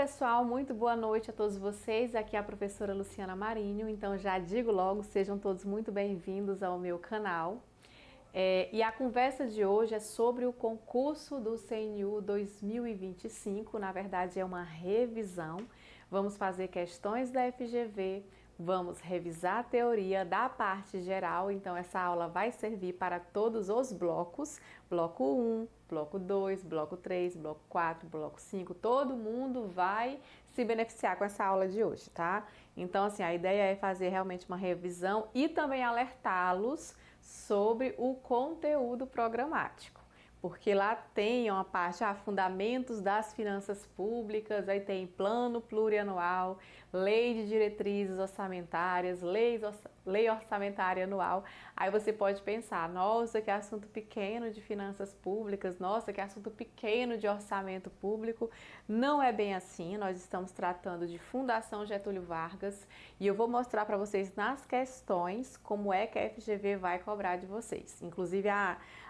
pessoal, muito boa noite a todos vocês. Aqui é a professora Luciana Marinho. Então já digo logo, sejam todos muito bem-vindos ao meu canal. E a conversa de hoje é sobre o concurso do CNU 2025. Na verdade é uma revisão. Vamos fazer questões da FGV, vamos revisar a teoria da parte geral. Então essa aula vai servir para todos os blocos. Bloco 1, bloco 2, bloco 3, bloco 4, bloco 5, todo mundo vai se beneficiar com essa aula de hoje, tá? Então, assim, a ideia é fazer realmente uma revisão e também alertá-los sobre o conteúdo programático. Porque lá tem uma parte, fundamentos das finanças públicas, aí tem plano plurianual, lei de diretrizes orçamentárias, lei orçamentária anual. Aí você pode pensar, nossa, que assunto pequeno de finanças públicas, nossa, que assunto pequeno de orçamento público. Não é bem assim, nós estamos tratando de Fundação Getúlio Vargas e eu vou mostrar para vocês nas questões como é que a FGV vai cobrar de vocês. Inclusive,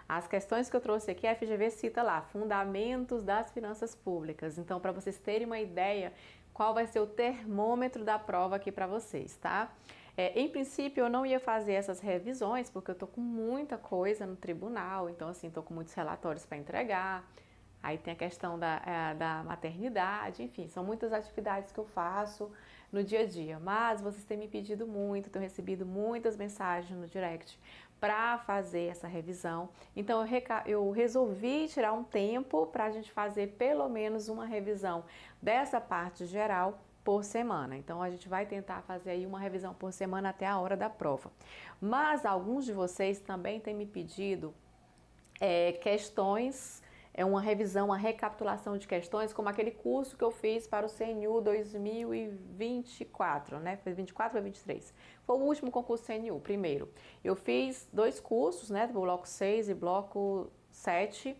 as questões que eu trouxe aqui, a FGV cita lá, fundamentos das finanças públicas. Então, para vocês terem uma ideia, qual vai ser o termômetro da prova aqui para vocês, tá? Em princípio, eu não ia fazer essas revisões, porque eu tô com muita coisa no tribunal, então, assim, tô com muitos relatórios para entregar. Aí tem a questão da maternidade, enfim, são muitas atividades que eu faço no dia a dia. Mas vocês têm me pedido muito, tenho recebido muitas mensagens no direct para fazer essa revisão. Então eu resolvi tirar um tempo para a gente fazer pelo menos uma revisão dessa parte geral por semana. Então a gente vai tentar fazer aí uma revisão por semana até a hora da prova. Mas alguns de vocês também têm me pedido questões, uma revisão, uma recapitulação de questões, como aquele curso que eu fiz para o CNU 2024, né? Foi 24 ou 23? Foi o último concurso CNU, primeiro. Eu fiz 2 cursos, né? Bloco 6 e bloco 7,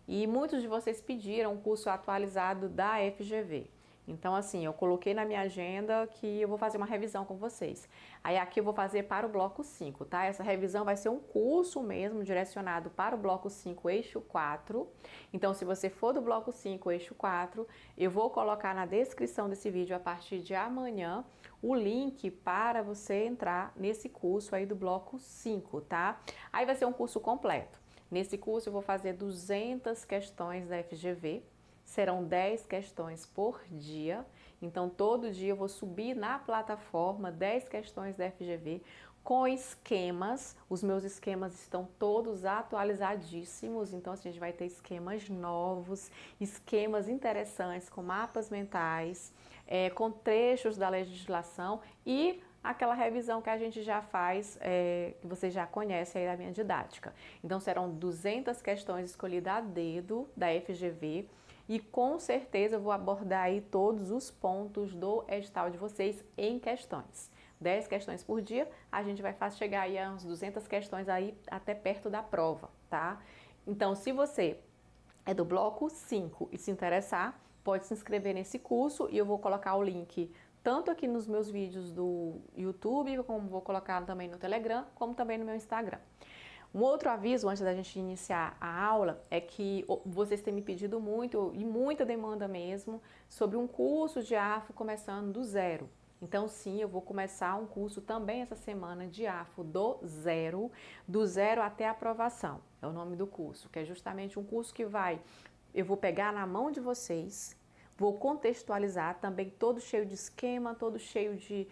e muitos de vocês pediram um curso atualizado da FGV. Então, assim, eu coloquei na minha agenda que eu vou fazer uma revisão com vocês. Aí aqui eu vou fazer para o bloco 5, tá? Essa revisão vai ser um curso mesmo, direcionado para o bloco 5, eixo 4. Então, se você for do bloco 5, eixo 4, eu vou colocar na descrição desse vídeo, a partir de amanhã, o link para você entrar nesse curso aí do bloco 5, tá? Aí vai ser um curso completo. Nesse curso eu vou fazer 200 questões da FGV. Serão 10 questões por dia, então todo dia eu vou subir na plataforma 10 questões da FGV com esquemas. Os meus esquemas estão todos atualizadíssimos, então assim, a gente vai ter esquemas novos, esquemas interessantes com mapas mentais, com trechos da legislação e aquela revisão que a gente já faz, que você já conhece aí da minha didática. Então serão 200 questões escolhidas a dedo da FGV, e com certeza eu vou abordar aí todos os pontos do edital de vocês em questões. 10 questões por dia, a gente vai chegar aí a umas 200 questões aí até perto da prova, tá? Então, se você é do bloco 5 e se interessar, pode se inscrever nesse curso e eu vou colocar o link tanto aqui nos meus vídeos do YouTube, como vou colocar também no Telegram, como também no meu Instagram. Um outro aviso antes da gente iniciar a aula é que vocês têm me pedido muito, e muita demanda mesmo, sobre um curso de AFO começando do zero. Então sim, eu vou começar um curso também essa semana de AFO do zero até a aprovação. É o nome do curso, que é justamente um curso que eu vou pegar na mão de vocês, vou contextualizar também, todo cheio de esquema, todo cheio de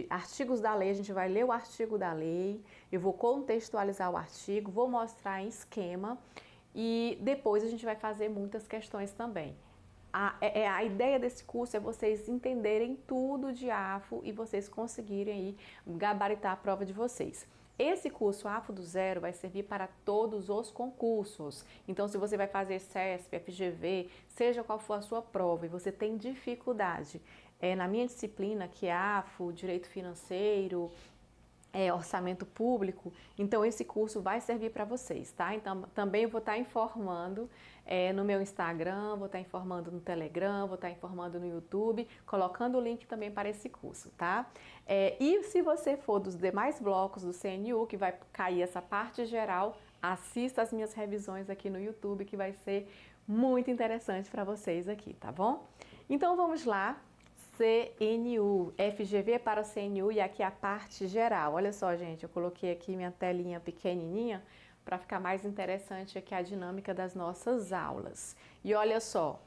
artigos da lei. A gente vai ler o artigo da lei, eu vou contextualizar o artigo, vou mostrar em esquema e depois a gente vai fazer muitas questões também. A ideia desse curso é vocês entenderem tudo de AFO e vocês conseguirem aí gabaritar a prova de vocês. Esse curso AFO do zero vai servir para todos os concursos. Então, se você vai fazer CESP, FGV, seja qual for a sua prova e você tem dificuldade na minha disciplina, que é AFO, Direito Financeiro, orçamento público, então esse curso vai servir para vocês, tá? Então também eu vou estar informando no meu Instagram, vou estar informando no Telegram, vou estar informando no YouTube, colocando o link também para esse curso, tá? E se você for dos demais blocos do CNU, que vai cair essa parte geral, assista as minhas revisões aqui no YouTube, que vai ser muito interessante para vocês aqui, tá bom? Então vamos lá, CNU, FGV para o CNU e aqui a parte geral. Olha só, gente, eu coloquei aqui minha telinha pequenininha para ficar mais interessante aqui a dinâmica das nossas aulas. E olha só,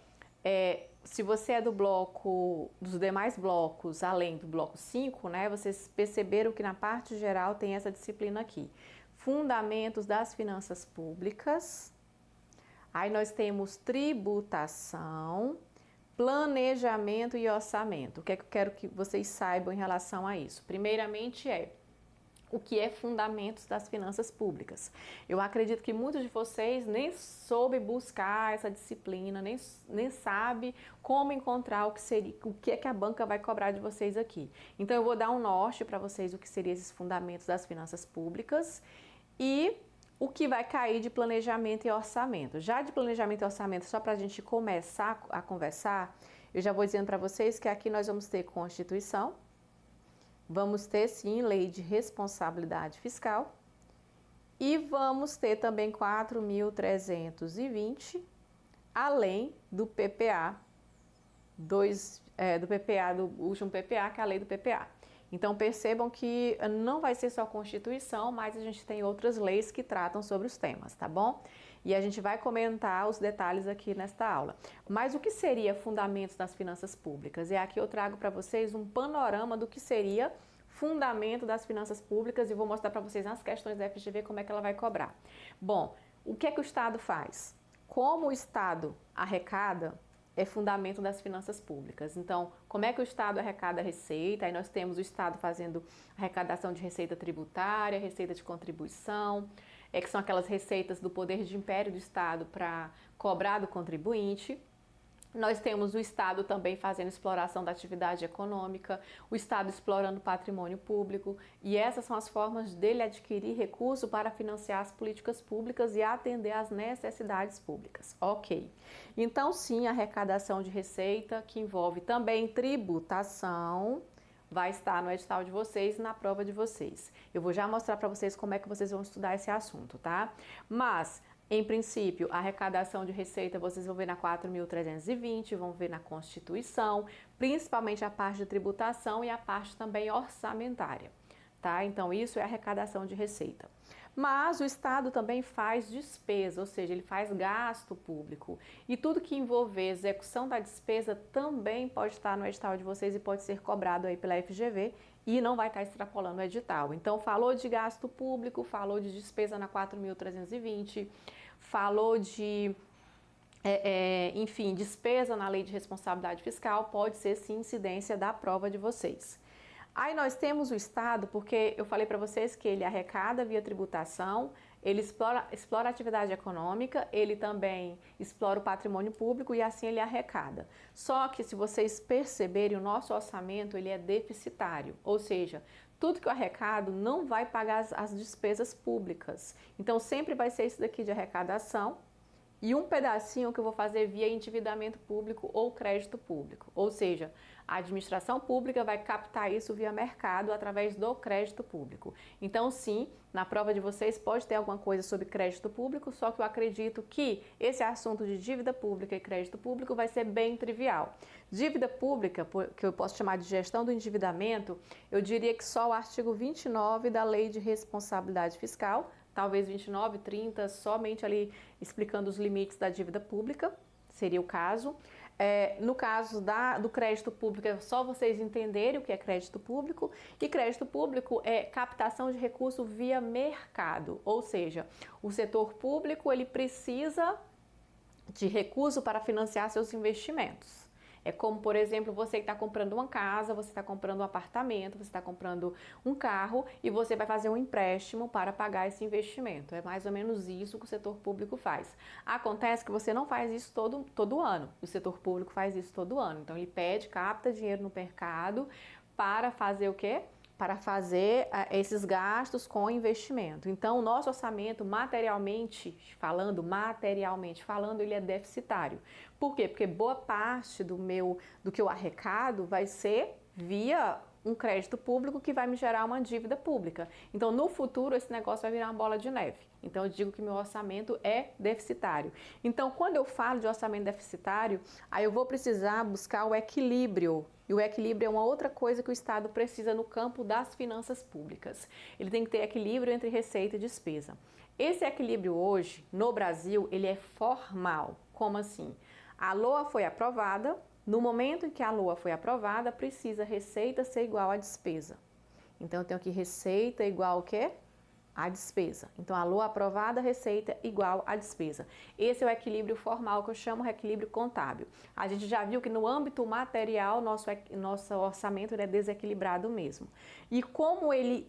se você é do bloco, dos demais blocos, além do bloco 5, né, vocês perceberam que na parte geral tem essa disciplina aqui. Fundamentos das finanças públicas. Aí nós temos tributação, planejamento e orçamento. O que é que eu quero que vocês saibam em relação a isso? Primeiramente o que é fundamentos das finanças públicas. Eu acredito que muitos de vocês nem soube buscar essa disciplina, nem sabe como encontrar o que é que a banca vai cobrar de vocês aqui. Então eu vou dar um norte para vocês o que seriam esses fundamentos das finanças públicas e o que vai cair de planejamento e orçamento. Já de planejamento e orçamento, só para a gente começar a conversar, eu já vou dizendo para vocês que aqui nós vamos ter Constituição, vamos ter sim Lei de Responsabilidade Fiscal e vamos ter também 4.320, além do PPA, do último PPA, que é a Lei do PPA. Então percebam que não vai ser só Constituição, mas a gente tem outras leis que tratam sobre os temas, tá bom? E a gente vai comentar os detalhes aqui nesta aula. Mas o que seria fundamentos das finanças públicas? E aqui eu trago para vocês um panorama do que seria fundamento das finanças públicas e vou mostrar para vocês nas questões da FGV como é que ela vai cobrar. Bom, o que é que o Estado faz? Como o Estado arrecada, é fundamento das finanças públicas. Então, como é que o Estado arrecada a receita? Aí nós temos o Estado fazendo arrecadação de receita tributária, receita de contribuição, que são aquelas receitas do poder de império do Estado para cobrar do contribuinte. Nós temos o Estado também fazendo exploração da atividade econômica, o Estado explorando patrimônio público, e essas são as formas dele adquirir recurso para financiar as políticas públicas e atender às necessidades públicas. Ok. Então, sim, a arrecadação de receita, que envolve também tributação, vai estar no edital de vocês, na prova de vocês. Eu vou já mostrar para vocês como é que vocês vão estudar esse assunto, tá? Mas em princípio, a arrecadação de receita vocês vão ver na 4.320, vão ver na Constituição, principalmente a parte de tributação e a parte também orçamentária, tá? Então, isso é arrecadação de receita. Mas o Estado também faz despesa, ou seja, ele faz gasto público. E tudo que envolver execução da despesa também pode estar no edital de vocês e pode ser cobrado aí pela FGV e não vai estar extrapolando o edital. Então, falou de gasto público, falou de despesa na 4.320, falou de, enfim, despesa na Lei de Responsabilidade Fiscal, pode ser sim incidência da prova de vocês. Aí nós temos o Estado, porque eu falei para vocês que ele arrecada via tributação, ele explora a atividade econômica, ele também explora o patrimônio público e assim ele arrecada. Só que se vocês perceberem, o nosso orçamento ele é deficitário, ou seja, tudo que eu arrecado não vai pagar as despesas públicas. Então sempre vai ser isso daqui de arrecadação e um pedacinho que eu vou fazer via endividamento público ou crédito público, ou seja, a administração pública vai captar isso via mercado através do crédito público. Então, sim, na prova de vocês pode ter alguma coisa sobre crédito público, só que eu acredito que esse assunto de dívida pública e crédito público vai ser bem trivial. Dívida pública, que eu posso chamar de gestão do endividamento, eu diria que só o artigo 29 da Lei de Responsabilidade Fiscal, talvez 29, 30, somente ali explicando os limites da dívida pública, seria o caso. No caso do crédito público, é só vocês entenderem o que é crédito público. E crédito público é captação de recurso via mercado, ou seja, o setor público ele precisa de recurso para financiar seus investimentos. É como, por exemplo, você que está comprando uma casa, você está comprando um apartamento, você está comprando um carro e você vai fazer um empréstimo para pagar esse investimento. É mais ou menos isso que o setor público faz. Acontece que você não faz isso todo ano. O setor público faz isso todo ano. Então, ele capta dinheiro no mercado para fazer o quê? Para fazer esses gastos com investimento. Então, o nosso orçamento, materialmente falando, ele é deficitário. Por quê? Porque boa parte do que eu arrecado vai ser via um crédito público que vai me gerar uma dívida pública. Então, no futuro, esse negócio vai virar uma bola de neve. Então, eu digo que meu orçamento é deficitário. Então, quando eu falo de orçamento deficitário, aí eu vou precisar buscar o equilíbrio. E o equilíbrio é uma outra coisa que o Estado precisa no campo das finanças públicas. Ele tem que ter equilíbrio entre receita e despesa. Esse equilíbrio hoje, no Brasil, ele é formal. Como assim? A LOA foi aprovada. No momento em que a LOA foi aprovada, precisa receita ser igual à despesa. Então, eu tenho aqui receita igual ao quê? A despesa. Então, a LOA aprovada, receita igual à despesa. Esse é o equilíbrio formal que eu chamo de equilíbrio contábil. A gente já viu que no âmbito material, nosso orçamento é desequilibrado mesmo. E como ele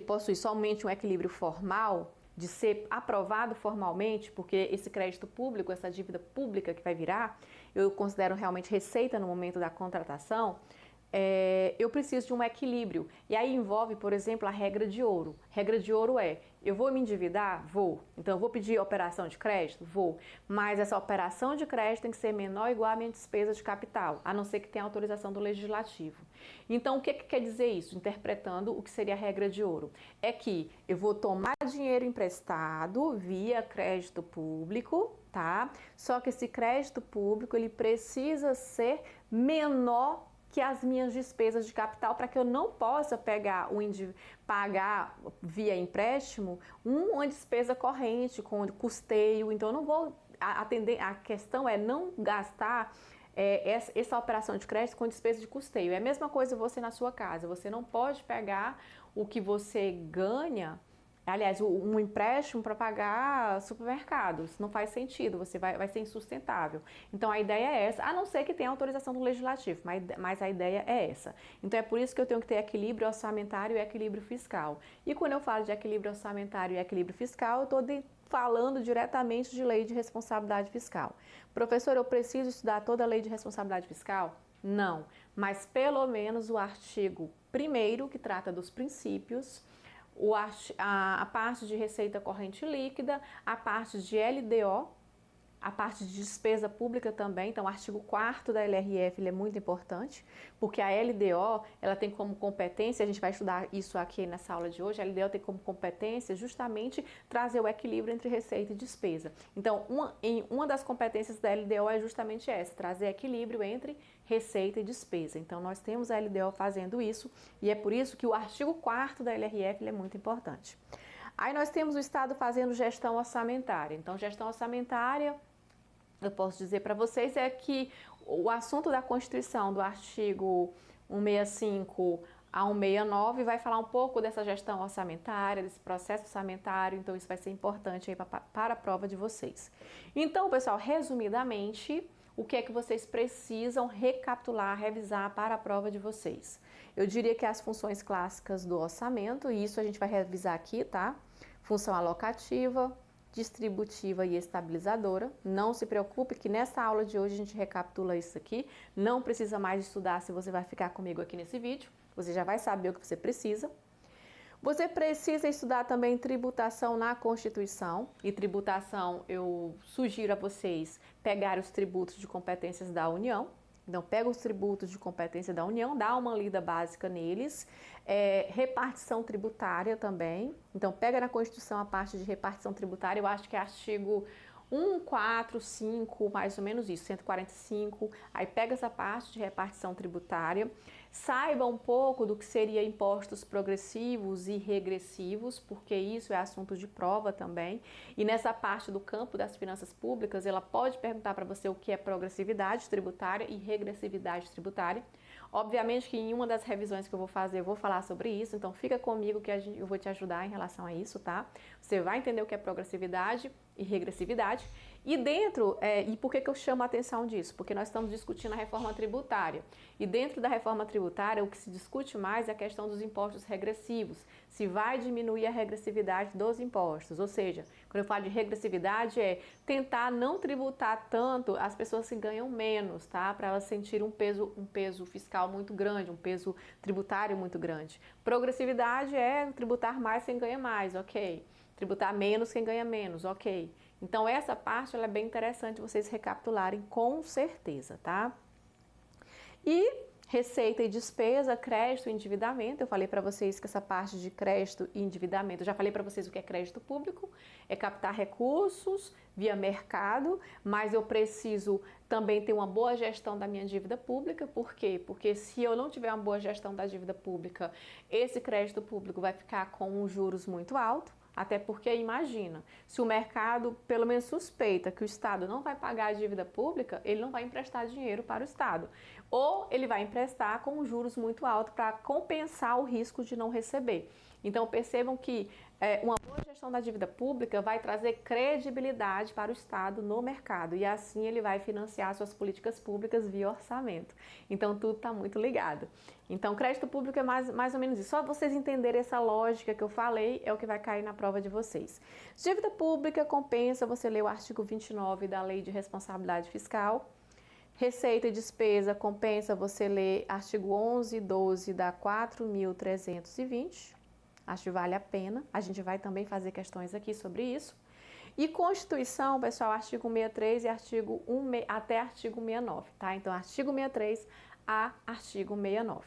possui somente um equilíbrio formal, de ser aprovado formalmente, porque esse crédito público, essa dívida pública que vai virar, eu considero realmente receita no momento da contratação, eu preciso de um equilíbrio. E aí envolve, por exemplo, a regra de ouro. Regra de ouro é, eu vou me endividar? Vou. Então, eu vou pedir operação de crédito? Vou. Mas essa operação de crédito tem que ser menor ou igual à minha despesa de capital, a não ser que tenha autorização do legislativo. Então, o que quer dizer isso? Interpretando o que seria a regra de ouro. É que eu vou tomar dinheiro emprestado via crédito público, tá? Só que esse crédito público, ele precisa ser menor que as minhas despesas de capital, para que eu não possa pagar via empréstimo uma despesa corrente com custeio. Então, eu não vou atender. A questão é não gastar essa operação de crédito com despesa de custeio. É a mesma coisa você na sua casa. Você não pode pegar o que você ganha. Aliás, um empréstimo para pagar supermercados não faz sentido, vai ser insustentável. Então, a ideia é essa, a não ser que tenha autorização do legislativo, mas a ideia é essa. Então, é por isso que eu tenho que ter equilíbrio orçamentário e equilíbrio fiscal. E quando eu falo de equilíbrio orçamentário e equilíbrio fiscal, eu estou falando diretamente de lei de responsabilidade fiscal. Professor, eu preciso estudar toda a lei de responsabilidade fiscal? Não, mas pelo menos o artigo 1º, que trata dos princípios, a parte de receita corrente líquida, a parte de LDO, a parte de despesa pública também. Então, o artigo 4º da LRF ele é muito importante, porque a LDO ela tem como competência, a gente vai estudar isso aqui nessa aula de hoje, a LDO tem como competência justamente trazer o equilíbrio entre receita e despesa. Então, uma das competências da LDO é justamente essa, trazer equilíbrio entre receita e despesa. Então, nós temos a LDO fazendo isso e é por isso que o artigo 4º da LRF ele é muito importante. Aí nós temos o Estado fazendo gestão orçamentária. Então, gestão orçamentária, eu posso dizer para vocês, é que o assunto da Constituição, do artigo 165 a 169, vai falar um pouco dessa gestão orçamentária, desse processo orçamentário, então isso vai ser importante aí para a prova de vocês. Então, pessoal, resumidamente, o que é que vocês precisam recapitular, revisar para a prova de vocês? Eu diria que as funções clássicas do orçamento, e isso a gente vai revisar aqui, tá? Função alocativa, distributiva e estabilizadora. Não se preocupe que nessa aula de hoje a gente recapitula isso aqui. Não precisa mais estudar se você vai ficar comigo aqui nesse vídeo. Você já vai saber o que você precisa. Você precisa estudar também tributação na Constituição. E tributação, eu sugiro a vocês pegar os tributos de competências da União. Então, pega os tributos de competência da União, dá uma lida básica neles. Repartição tributária também. Então, pega na Constituição a parte de repartição tributária. Eu acho que é artigo 145, mais ou menos isso, 145. Aí pega essa parte de repartição tributária. Saiba um pouco do que seria impostos progressivos e regressivos, porque isso é assunto de prova também. E nessa parte do campo das finanças públicas, ela pode perguntar para você o que é progressividade tributária e regressividade tributária. Obviamente que em uma das revisões que eu vou fazer, eu vou falar sobre isso, então fica comigo que eu vou te ajudar em relação a isso, tá? Você vai entender o que é progressividade e regressividade. E e por que eu chamo a atenção disso? Porque nós estamos discutindo a reforma tributária. E dentro da reforma tributária, o que se discute mais é a questão dos impostos regressivos. Se vai diminuir a regressividade dos impostos. Ou seja, quando eu falo de regressividade, é tentar não tributar tanto as pessoas que ganham menos, tá? Para elas sentirem um peso fiscal muito grande, um peso tributário muito grande. Progressividade é tributar mais quem ganha mais, ok. Tributar menos quem ganha menos, ok. Então, essa parte ela é bem interessante vocês recapitularem com certeza, tá? E Receita e despesa, crédito e endividamento. Eu falei para vocês que essa parte de crédito e endividamento, eu já falei para vocês o que é crédito público, é captar recursos via mercado, mas eu preciso também ter uma boa gestão da minha dívida pública. Por quê? Porque se eu não tiver uma boa gestão da dívida pública, esse crédito público vai ficar com um juros muito alto. Até porque, imagina, se o mercado pelo menos suspeita que o Estado não vai pagar a dívida pública, ele não vai emprestar dinheiro para o Estado. Ou ele vai emprestar com juros muito altos para compensar o risco de não receber. Então, percebam que uma boa gestão da dívida pública vai trazer credibilidade para o Estado no mercado e assim ele vai financiar suas políticas públicas via orçamento. Então, tudo está muito ligado. Então, crédito público é mais ou menos isso. Só vocês entenderem essa lógica que eu falei é o que vai cair na prova de vocês. Dívida pública compensa, você lê o artigo 29 da Lei de Responsabilidade Fiscal. Receita e despesa compensa, você lê artigo 11 e 12 da 4.320. Acho que vale a pena. A gente vai também fazer questões aqui sobre isso. E Constituição, pessoal, artigo 63 e até artigo 69, tá? Então, artigo 63 a artigo 69.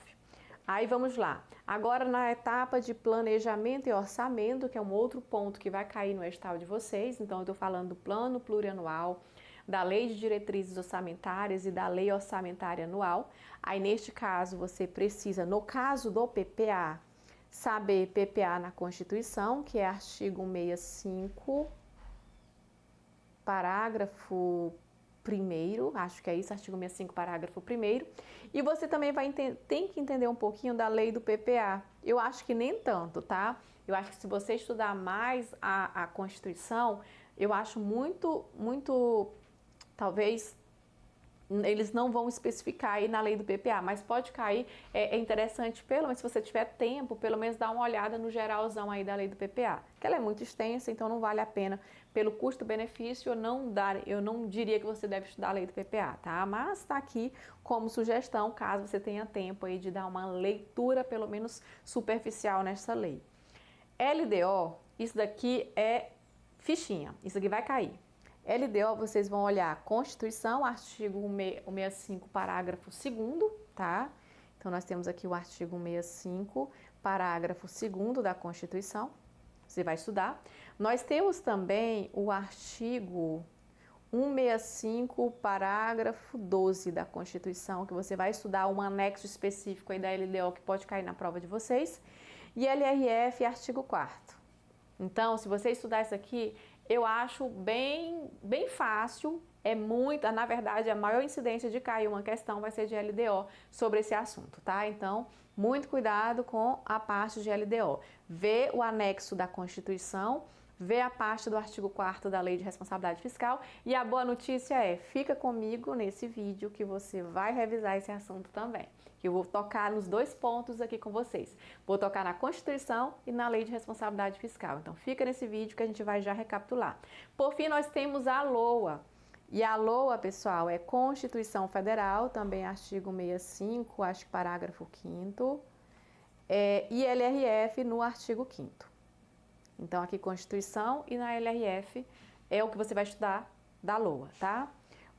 Aí vamos lá. Agora na etapa de planejamento e orçamento, que é um outro ponto que vai cair no edital de vocês. Então, eu estou falando do plano plurianual, da Lei de Diretrizes Orçamentárias e da Lei Orçamentária Anual. Aí, neste caso, você precisa, no caso do PPA, saber PPA na Constituição, que é artigo 65, parágrafo 1º, acho que é isso, artigo 65, parágrafo 1º. E você também tem que entender um pouquinho da lei do PPA. Eu acho que nem tanto, tá? Eu acho que se você estudar mais a Constituição, eu acho muito, talvez eles não vão especificar aí na lei do PPA, mas pode cair, é interessante, pelo menos se você tiver tempo, pelo menos dar uma olhada no geralzão aí da lei do PPA, que ela é muito extensa, então não vale a pena, pelo custo-benefício, eu não diria que você deve estudar a lei do PPA, tá? Mas tá aqui como sugestão, caso você tenha tempo aí de dar uma leitura, pelo menos superficial nessa lei. LDO, isso daqui é fichinha, isso aqui vai cair. LDO, vocês vão olhar Constituição, artigo 165, parágrafo 2º, tá? Então, nós temos aqui o artigo 165, parágrafo 2º da Constituição, você vai estudar. Nós temos também o artigo 165, parágrafo 12 da Constituição, que você vai estudar um anexo específico aí da LDO que pode cair na prova de vocês. E LRF, artigo 4º. Então, se você estudar isso aqui, eu acho bem fácil, na verdade, a maior incidência de cair uma questão vai ser de LDO sobre esse assunto, tá? Então, muito cuidado com a parte de LDO. Vê o anexo da Constituição, vê a parte do artigo 4º da Lei de Responsabilidade Fiscal e a boa notícia é, fica comigo nesse vídeo que você vai revisar esse assunto também. Eu vou tocar nos dois pontos aqui com vocês. Vou tocar na Constituição e na Lei de Responsabilidade Fiscal. Então, fica nesse vídeo que a gente vai já recapitular. Por fim, nós temos a LOA. E a LOA, pessoal, é Constituição Federal, também artigo 65, acho que parágrafo 5º, e LRF no artigo 5º. Então, aqui Constituição e na LRF é o que você vai estudar da LOA, tá?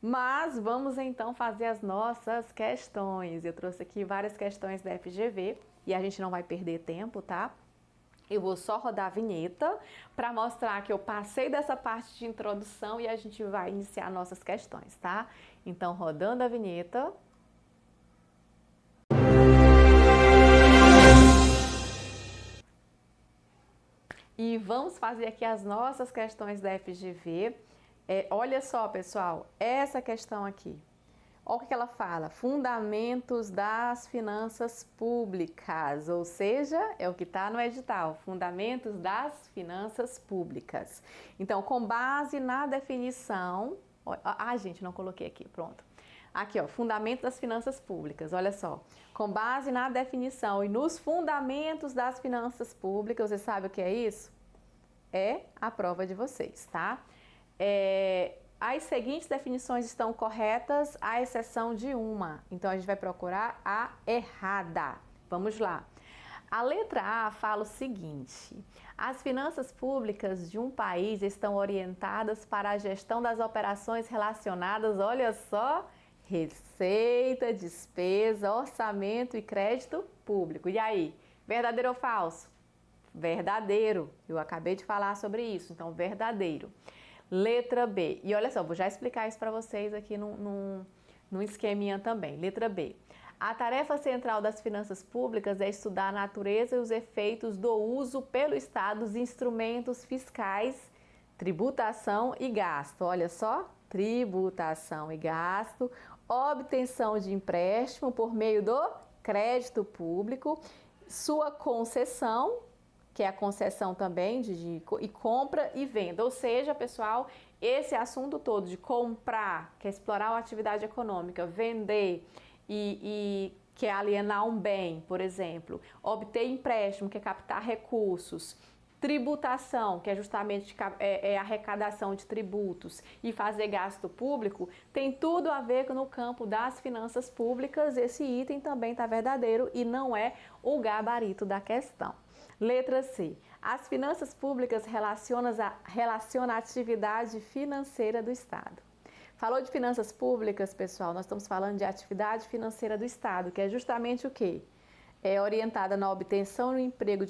Mas vamos então fazer as nossas questões. Eu trouxe aqui várias questões da FGV e a gente não vai perder tempo, tá? Eu vou só rodar a vinheta para mostrar que eu passei dessa parte de introdução e a gente vai iniciar nossas questões, tá? Então, rodando a vinheta. E vamos fazer aqui as nossas questões da FGV. Olha só, pessoal, essa questão aqui. Olha o que ela fala, fundamentos das finanças públicas, ou seja, é o que está no edital, fundamentos das finanças públicas. Então, com base na definição, gente, não coloquei aqui, pronto. Aqui, ó, fundamentos das finanças públicas, olha só. Com base na definição e nos fundamentos das finanças públicas, você sabe o que é isso? É a prova de vocês, tá? As seguintes definições estão corretas, à exceção de uma. Então, a gente vai procurar a errada. Vamos lá. A letra A fala o seguinte: as finanças públicas de um país estão orientadas para a gestão das operações relacionadas, olha só, Receita, despesa, orçamento e crédito público. E aí, verdadeiro ou falso? Verdadeiro. Eu acabei de falar sobre isso, então verdadeiro. Letra B. E olha só, vou já explicar isso para vocês aqui num esqueminha também. Letra B. A tarefa central das finanças públicas é estudar a natureza e os efeitos do uso pelo Estado dos instrumentos fiscais, tributação e gasto. Olha só, tributação e gasto, obtenção de empréstimo por meio do crédito público, sua concessão, que é a concessão também e compra e venda. Ou seja, pessoal, esse assunto todo de comprar, que é explorar uma atividade econômica, vender e que é alienar um bem, por exemplo, obter empréstimo, que é captar recursos, tributação, que é justamente arrecadação de tributos e fazer gasto público, tem tudo a ver no campo das finanças públicas. Esse item também está verdadeiro e não é o gabarito da questão. Letra C. As finanças públicas relacionam a atividade financeira do Estado. Falou de finanças públicas, pessoal, nós estamos falando de atividade financeira do Estado, que é justamente o quê? É orientada na obtenção e emprego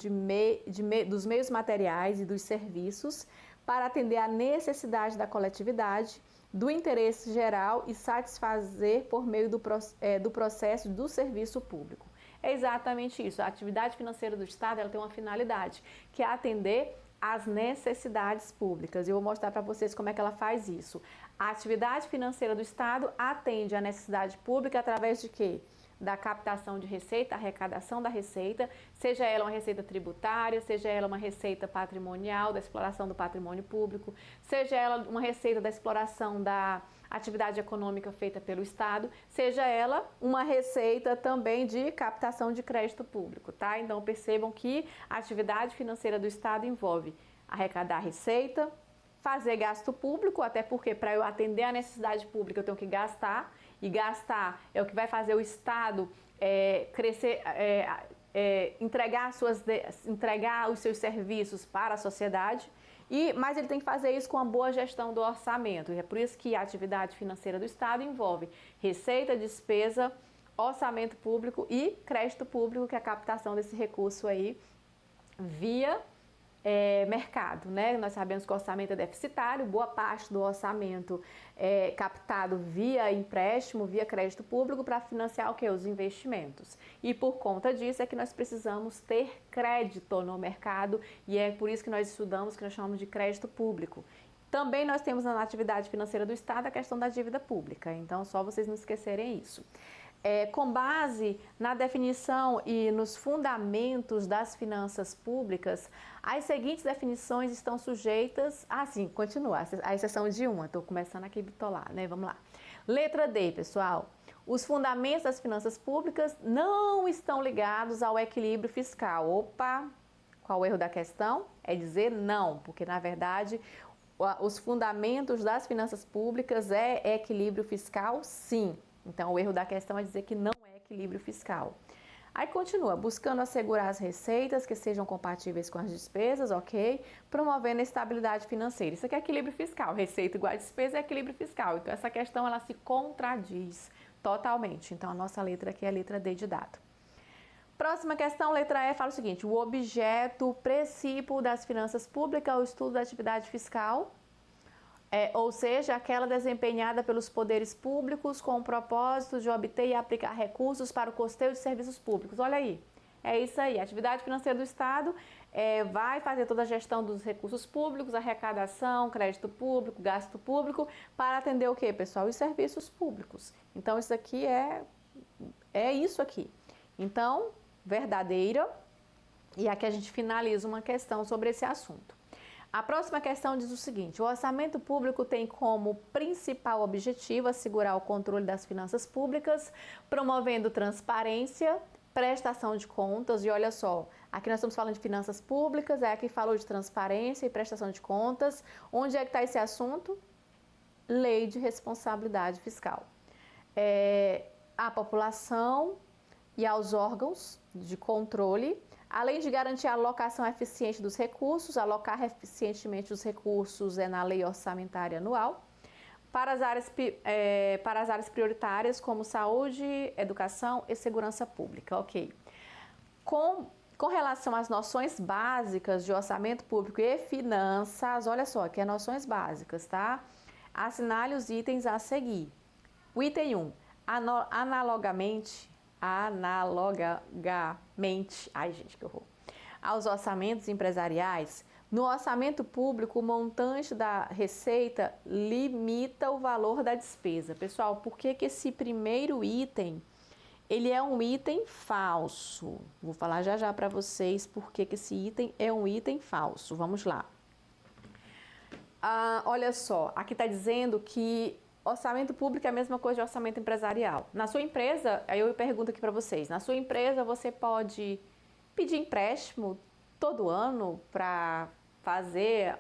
dos meios materiais e dos serviços para atender à necessidade da coletividade, do interesse geral e satisfazer por meio do processo do serviço público. É exatamente isso. A atividade financeira do Estado ela tem uma finalidade, que é atender às necessidades públicas. Eu vou mostrar para vocês como é que ela faz isso. A atividade financeira do Estado atende à necessidade pública através de quê? Da captação de receita, arrecadação da receita, seja ela uma receita tributária, seja ela uma receita patrimonial, da exploração do patrimônio público, seja ela uma receita da exploração da atividade econômica feita pelo Estado, seja ela uma receita também de captação de crédito público, tá? Então percebam que a atividade financeira do Estado envolve arrecadar receita, fazer gasto público, até porque para eu atender a necessidade pública eu tenho que gastar, e gastar é o que vai fazer o Estado crescer, entregar os seus serviços para a sociedade, mas ele tem que fazer isso com uma boa gestão do orçamento. E é por isso que a atividade financeira do Estado envolve receita, despesa, orçamento público e crédito público, que é a captação desse recurso aí via mercado, né? Nós sabemos que o orçamento é deficitário, boa parte do orçamento é captado via empréstimo, via crédito público para financiar o que? Os investimentos. E por conta disso é que nós precisamos ter crédito no mercado e é por isso que nós estudamos, que nós chamamos de crédito público. Também nós temos na atividade financeira do Estado a questão da dívida pública, então só vocês não esquecerem isso. Com base na definição e nos fundamentos das finanças públicas, as seguintes definições estão sujeitas continua, a exceção de uma, estou começando aqui a bitolar, né? Vamos lá. Letra D, pessoal. Os fundamentos das finanças públicas não estão ligados ao equilíbrio fiscal. Opa, qual o erro da questão? É dizer não, porque na verdade os fundamentos das finanças públicas é equilíbrio fiscal, sim. Então, o erro da questão é dizer que não é equilíbrio fiscal. Aí continua, buscando assegurar as receitas que sejam compatíveis com as despesas, ok? Promovendo a estabilidade financeira. Isso aqui é equilíbrio fiscal. Receita igual a despesa é equilíbrio fiscal. Então, essa questão, ela se contradiz totalmente. Então, a nossa letra aqui é a letra D de dado. Próxima questão, letra E, fala o seguinte. O objeto princípio das finanças públicas é o estudo da atividade fiscal, ou seja, aquela desempenhada pelos poderes públicos com o propósito de obter e aplicar recursos para o custeio de serviços públicos. Olha aí, é isso aí. A atividade financeira do Estado vai fazer toda a gestão dos recursos públicos, arrecadação, crédito público, gasto público, para atender o quê, pessoal? Os serviços públicos. Então, isso aqui é isso aqui. Então, verdadeira. E aqui a gente finaliza uma questão sobre esse assunto. A próxima questão diz o seguinte: o orçamento público tem como principal objetivo assegurar o controle das finanças públicas, promovendo transparência, prestação de contas. E olha só, aqui nós estamos falando de finanças públicas, aqui falou de transparência e prestação de contas. Onde é que está esse assunto? Lei de responsabilidade fiscal. À população e aos órgãos de controle, além de garantir a alocação eficiente dos recursos, alocar eficientemente os recursos na lei orçamentária anual, para as áreas prioritárias como saúde, educação e segurança pública, ok. Com relação às noções básicas de orçamento público e finanças, olha só, aqui é noções básicas, tá? Assinale os itens a seguir. O item 1, analogamente, ai gente, que horror, aos orçamentos empresariais, no orçamento público, o montante da receita limita o valor da despesa. Pessoal, por que esse primeiro item, ele é um item falso? Vou falar já já para vocês por que esse item é um item falso. Vamos lá. Olha só, aqui está dizendo que orçamento público é a mesma coisa de orçamento empresarial. Na sua empresa, aí eu pergunto aqui para vocês, na sua empresa você pode pedir empréstimo todo ano para fazer,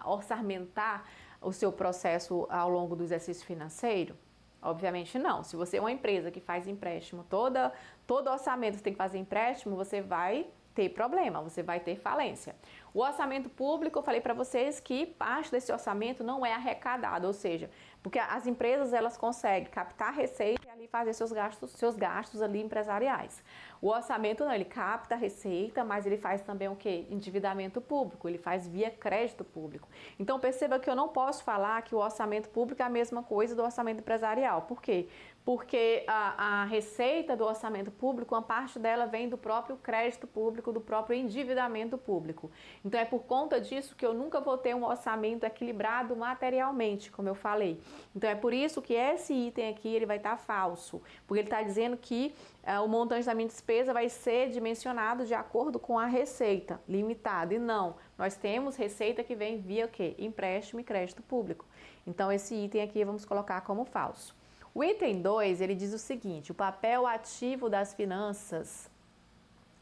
orçamentar o seu processo ao longo do exercício financeiro? Obviamente não. Se você é uma empresa que faz empréstimo, todo orçamento você tem que fazer empréstimo, você vai ter problema, você vai ter falência. O orçamento público, eu falei para vocês que parte desse orçamento não é arrecadado, ou seja, porque as empresas elas conseguem captar receita e ali fazer seus gastos ali empresariais. O orçamento não, ele capta a receita, mas ele faz também o quê? Endividamento público, ele faz via crédito público. Então perceba que eu não posso falar que o orçamento público é a mesma coisa do orçamento empresarial. Por quê? Porque a receita do orçamento público, uma parte dela vem do próprio crédito público, do próprio endividamento público. Então é por conta disso que eu nunca vou ter um orçamento equilibrado materialmente, como eu falei. Então é por isso que esse item aqui ele vai estar falso, porque ele está dizendo que o montante da minha despesa vai ser dimensionado de acordo com a receita, limitada. E não, nós temos receita que vem via o quê? Empréstimo e crédito público. Então esse item aqui vamos colocar como falso. O item 2, ele diz o seguinte, o papel ativo das finanças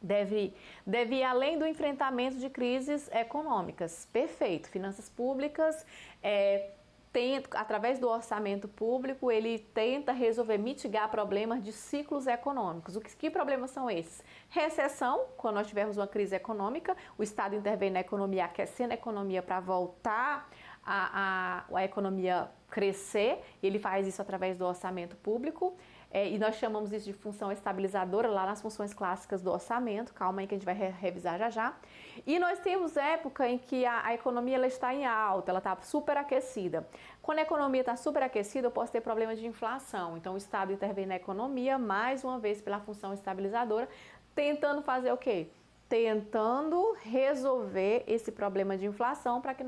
deve ir além do enfrentamento de crises econômicas. Perfeito, finanças públicas, através do orçamento público, ele tenta resolver, mitigar problemas de ciclos econômicos. Que problemas são esses? Recessão, quando nós tivermos uma crise econômica, o Estado intervém na economia, aquecendo a economia para voltar a economia crescer, ele faz isso através do orçamento público, e nós chamamos isso de função estabilizadora lá nas funções clássicas do orçamento, calma aí que a gente vai revisar já já. E nós temos época em que a economia ela está em alta, ela está superaquecida. Quando a economia está superaquecida, eu posso ter problemas de inflação, então o Estado intervém na economia, mais uma vez pela função estabilizadora, tentando fazer o quê? Tentando resolver esse problema de inflação para que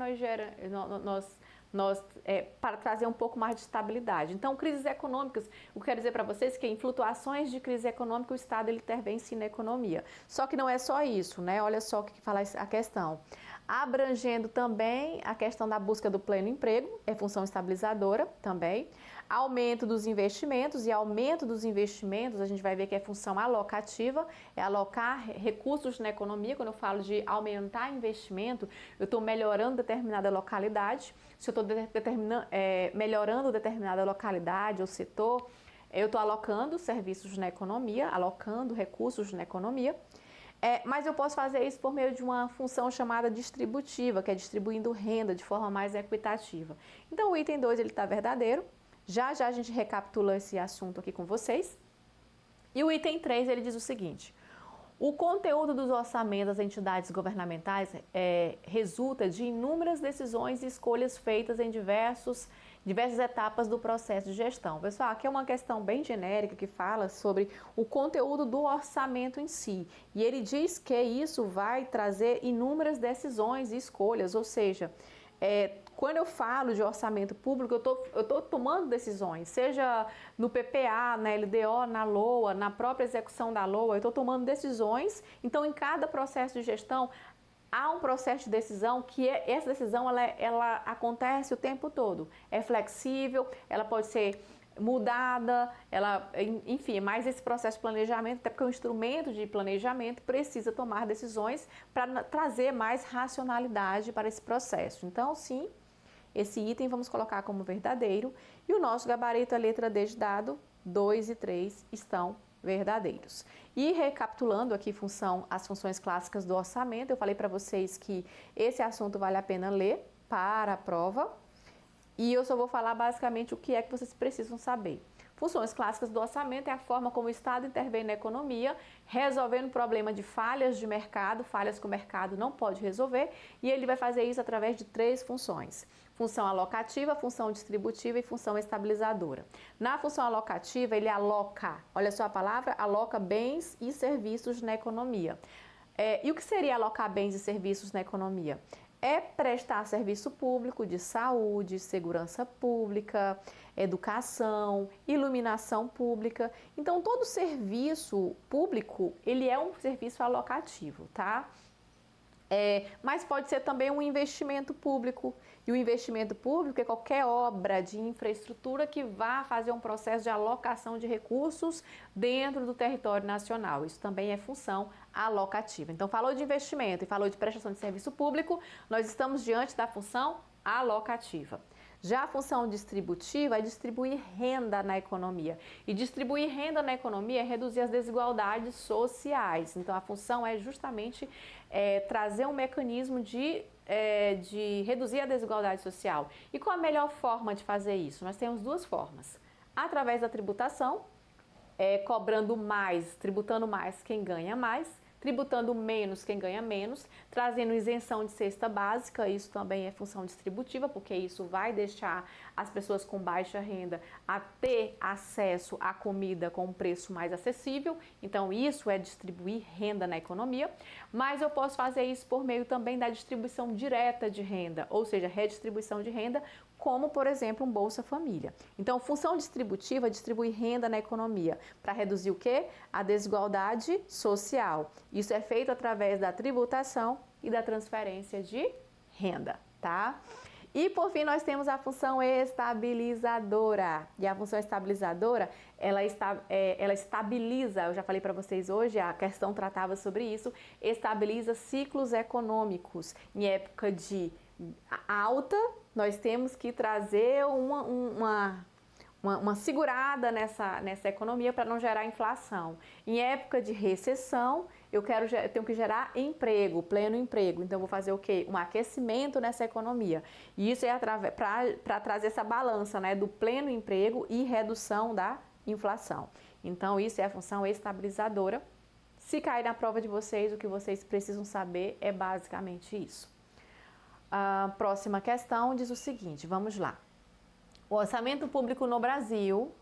para trazer um pouco mais de estabilidade. Então, crises econômicas, o que eu quero dizer para vocês é que em flutuações de crise econômica, o Estado ele intervém sim na economia. Só que não é só isso, né? Olha só o que fala a questão. Abrangendo também a questão da busca do pleno emprego, é função estabilizadora também. Aumento dos investimentos, e aumento dos investimentos, a gente vai ver que é função alocativa, é alocar recursos na economia. Quando eu falo de aumentar investimento, eu estou melhorando determinada localidade. Se eu estou melhorando determinada localidade ou setor, eu estou alocando serviços na economia, alocando recursos na economia. Mas eu posso fazer isso por meio de uma função chamada distributiva, que é distribuindo renda de forma mais equitativa. Então o item 2 ele está verdadeiro. Já já a gente recapitula esse assunto aqui com vocês. E o item 3 ele diz o seguinte: o conteúdo dos orçamentos das entidades governamentais resulta de inúmeras decisões e escolhas feitas em diversas etapas do processo de gestão. Pessoal, aqui é uma questão bem genérica que fala sobre o conteúdo do orçamento em si. E ele diz que isso vai trazer inúmeras decisões e escolhas, ou seja, quando eu falo de orçamento público, eu estou tomando decisões, seja no PPA, na LDO, na LOA, na própria execução da LOA, eu estou tomando decisões. Então, em cada processo de gestão, há um processo de decisão que essa decisão ela acontece o tempo todo. É flexível, ela pode ser mudada, enfim, mas esse processo de planejamento, até porque o instrumento de planejamento precisa tomar decisões para trazer mais racionalidade para esse processo. Então, sim, esse item vamos colocar como verdadeiro, e o nosso gabarito, a letra D de dado, 2 e 3 estão verdadeiros. E recapitulando aqui as funções clássicas do orçamento, eu falei para vocês que esse assunto vale a pena ler para a prova. e eu só vou falar basicamente o que é que vocês precisam saber. Funções clássicas do orçamento é a forma como o Estado intervém na economia, resolvendo o problema de falhas de mercado, falhas que o mercado não pode resolver, e ele vai fazer isso através de 3 funções. Função alocativa, função distributiva e função estabilizadora. Na função alocativa, ele aloca, olha só a palavra, aloca bens e serviços na economia. E o que seria alocar bens e serviços na economia? É prestar serviço público de saúde, segurança pública, educação, iluminação pública. Então, todo serviço público, ele é um serviço alocativo, tá? Mas pode ser também um investimento público. E o investimento público é qualquer obra de infraestrutura que vá fazer um processo de alocação de recursos dentro do território nacional. Isso também é função alocativa. Então, falou de investimento e falou de prestação de serviço público, nós estamos diante da função alocativa. Já a função distributiva é distribuir renda na economia. E distribuir renda na economia é reduzir as desigualdades sociais. Então, a função é justamente trazer um mecanismo de reduzir a desigualdade social. E qual a melhor forma de fazer isso? Nós temos 2 formas. Através da tributação, cobrando mais, tributando mais quem ganha mais, tributando menos quem ganha menos, trazendo isenção de cesta básica, isso também é função distributiva, porque isso vai deixar as pessoas com baixa renda a ter acesso à comida com um preço mais acessível, então isso é distribuir renda na economia, mas eu posso fazer isso por meio também da distribuição direta de renda, ou seja, redistribuição de renda, como, por exemplo, um Bolsa Família. Então, função distributiva é distribuir renda na economia para reduzir o quê? A desigualdade social. Isso é feito através da tributação e da transferência de renda, tá? E, por fim, nós temos a função estabilizadora. E a função estabilizadora, ela estabiliza, eu já falei para vocês hoje, a questão tratava sobre isso, estabiliza ciclos econômicos. Em época de alta, nós temos que trazer uma segurada nessa economia para não gerar inflação. Em época de recessão, eu tenho que gerar emprego, pleno emprego. Então, eu vou fazer o quê? Um aquecimento nessa economia. E isso é para trazer essa balança, né, do pleno emprego e redução da inflação. Então, isso é a função estabilizadora. Se cair na prova de vocês, o que vocês precisam saber é basicamente isso. A próxima questão diz o seguinte, vamos lá. O orçamento público no Brasil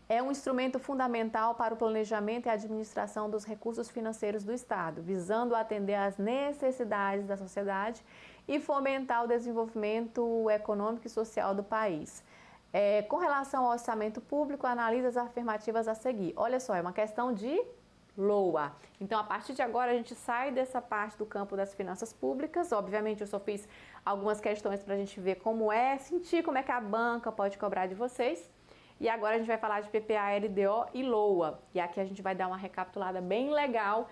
é um instrumento fundamental para o planejamento e administração dos recursos financeiros do Estado, visando atender às necessidades da sociedade e fomentar o desenvolvimento econômico e social do país. Com relação ao orçamento público, analise as afirmativas a seguir. Olha só, é uma questão de LOA. Então, a partir de agora, a gente sai dessa parte do campo das finanças públicas. Obviamente, eu só fiz algumas questões para a gente ver sentir como é que a banca pode cobrar de vocês. E agora a gente vai falar de PPA, LDO e LOA. E aqui a gente vai dar uma recapitulada bem legal,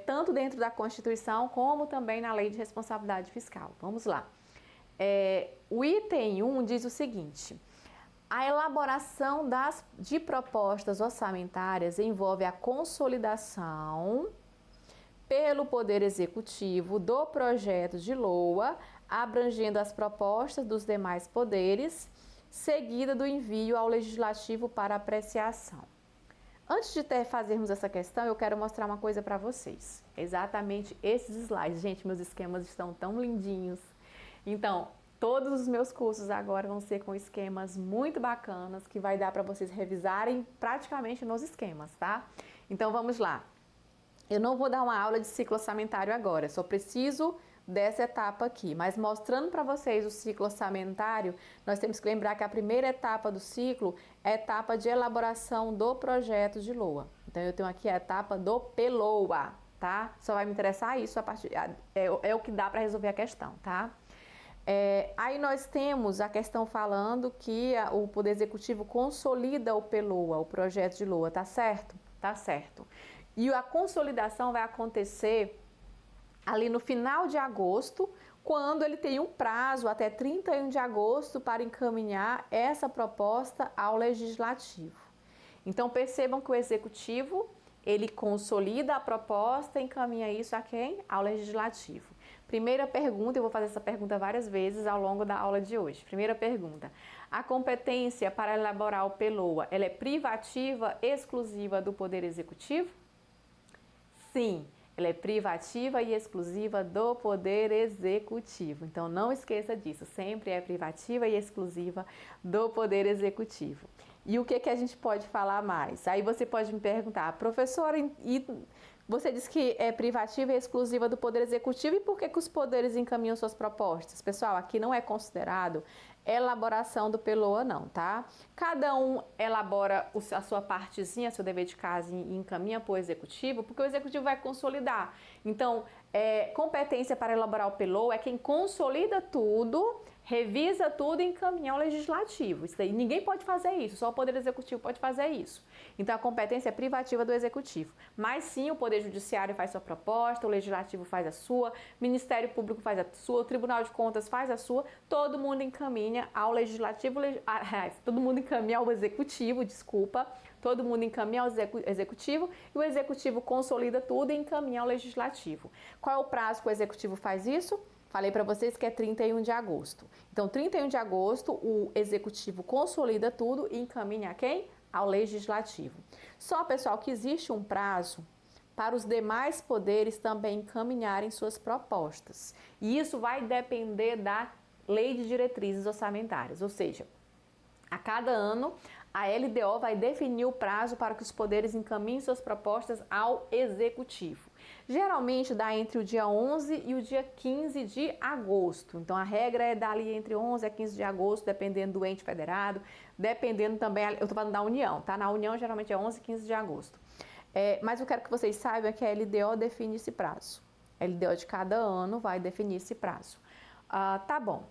tanto dentro da Constituição, como também na Lei de Responsabilidade Fiscal. Vamos lá. O item 1 diz o seguinte: a elaboração de propostas orçamentárias envolve a consolidação pelo Poder Executivo do projeto de LOA, abrangendo as propostas dos demais poderes, seguida do envio ao Legislativo para apreciação. Antes de fazermos essa questão, eu quero mostrar uma coisa para vocês. Exatamente esses slides. Gente, meus esquemas estão tão lindinhos. Então, todos os meus cursos agora vão ser com esquemas muito bacanas, que vai dar para vocês revisarem praticamente nos esquemas, tá? Então, vamos lá. Eu não vou dar uma aula de ciclo orçamentário agora, só preciso dessa etapa aqui. Mas mostrando para vocês o ciclo orçamentário, nós temos que lembrar que a primeira etapa do ciclo é a etapa de elaboração do projeto de LOA. Então, eu tenho aqui a etapa do PLOA, tá? Só vai me interessar isso, é o que dá para resolver a questão, tá? Aí nós temos a questão falando que o Poder Executivo consolida o PLOA, o projeto de LOA, tá certo? Tá certo. E a consolidação vai acontecer ali no final de agosto, quando ele tem um prazo até 31 de agosto para encaminhar essa proposta ao Legislativo. Então percebam que o Executivo Ele consolida a proposta e encaminha isso a quem? Ao Legislativo. Primeira pergunta, eu vou fazer essa pergunta várias vezes ao longo da aula de hoje. Primeira pergunta, a competência para elaborar o PELOA, ela é privativa, exclusiva do Poder Executivo? Sim, ela é privativa e exclusiva do Poder Executivo. Então, não esqueça disso, sempre é privativa e exclusiva do Poder Executivo. E o que a gente pode falar mais? Aí você pode me perguntar, professora, e você disse que é privativa e exclusiva do Poder Executivo, e por que os poderes encaminham suas propostas? Pessoal, aqui não é considerado elaboração do PELOA não, tá? Cada um elabora a sua partezinha, seu dever de casa e encaminha para o Executivo, porque o Executivo vai consolidar. Então, competência para elaborar o PELOA é quem consolida tudo, revisa tudo e encaminha ao Legislativo. Isso daí, ninguém pode fazer isso, só o Poder Executivo pode fazer isso. Então, a competência é privativa do Executivo. Mas sim, o Poder Judiciário faz sua proposta, o Legislativo faz a sua, o Ministério Público faz a sua, o Tribunal de Contas faz a sua, todo mundo encaminha ao Legislativo, todo mundo encaminha ao Executivo, desculpa, todo mundo encaminha ao Executivo e o Executivo consolida tudo e encaminha ao Legislativo. Qual é o prazo que o Executivo faz isso? Falei para vocês que é 31 de agosto. Então, 31 de agosto, o Executivo consolida tudo e encaminha a quem? Ao Legislativo. Só, pessoal, que existe um prazo para os demais poderes também encaminharem suas propostas. E isso vai depender da Lei de Diretrizes Orçamentárias, ou seja, a cada ano a LDO vai definir o prazo para que os poderes encaminhem suas propostas ao Executivo. Geralmente dá entre o dia 11 e o dia 15 de agosto. Então, a regra é dali entre 11 a 15 de agosto, dependendo do ente federado, dependendo também, eu estou falando da União, tá? Na União, geralmente é 11 e 15 de agosto. Mas eu quero que vocês saibam que a LDO define esse prazo. A LDO de cada ano vai definir esse prazo. Tá bom.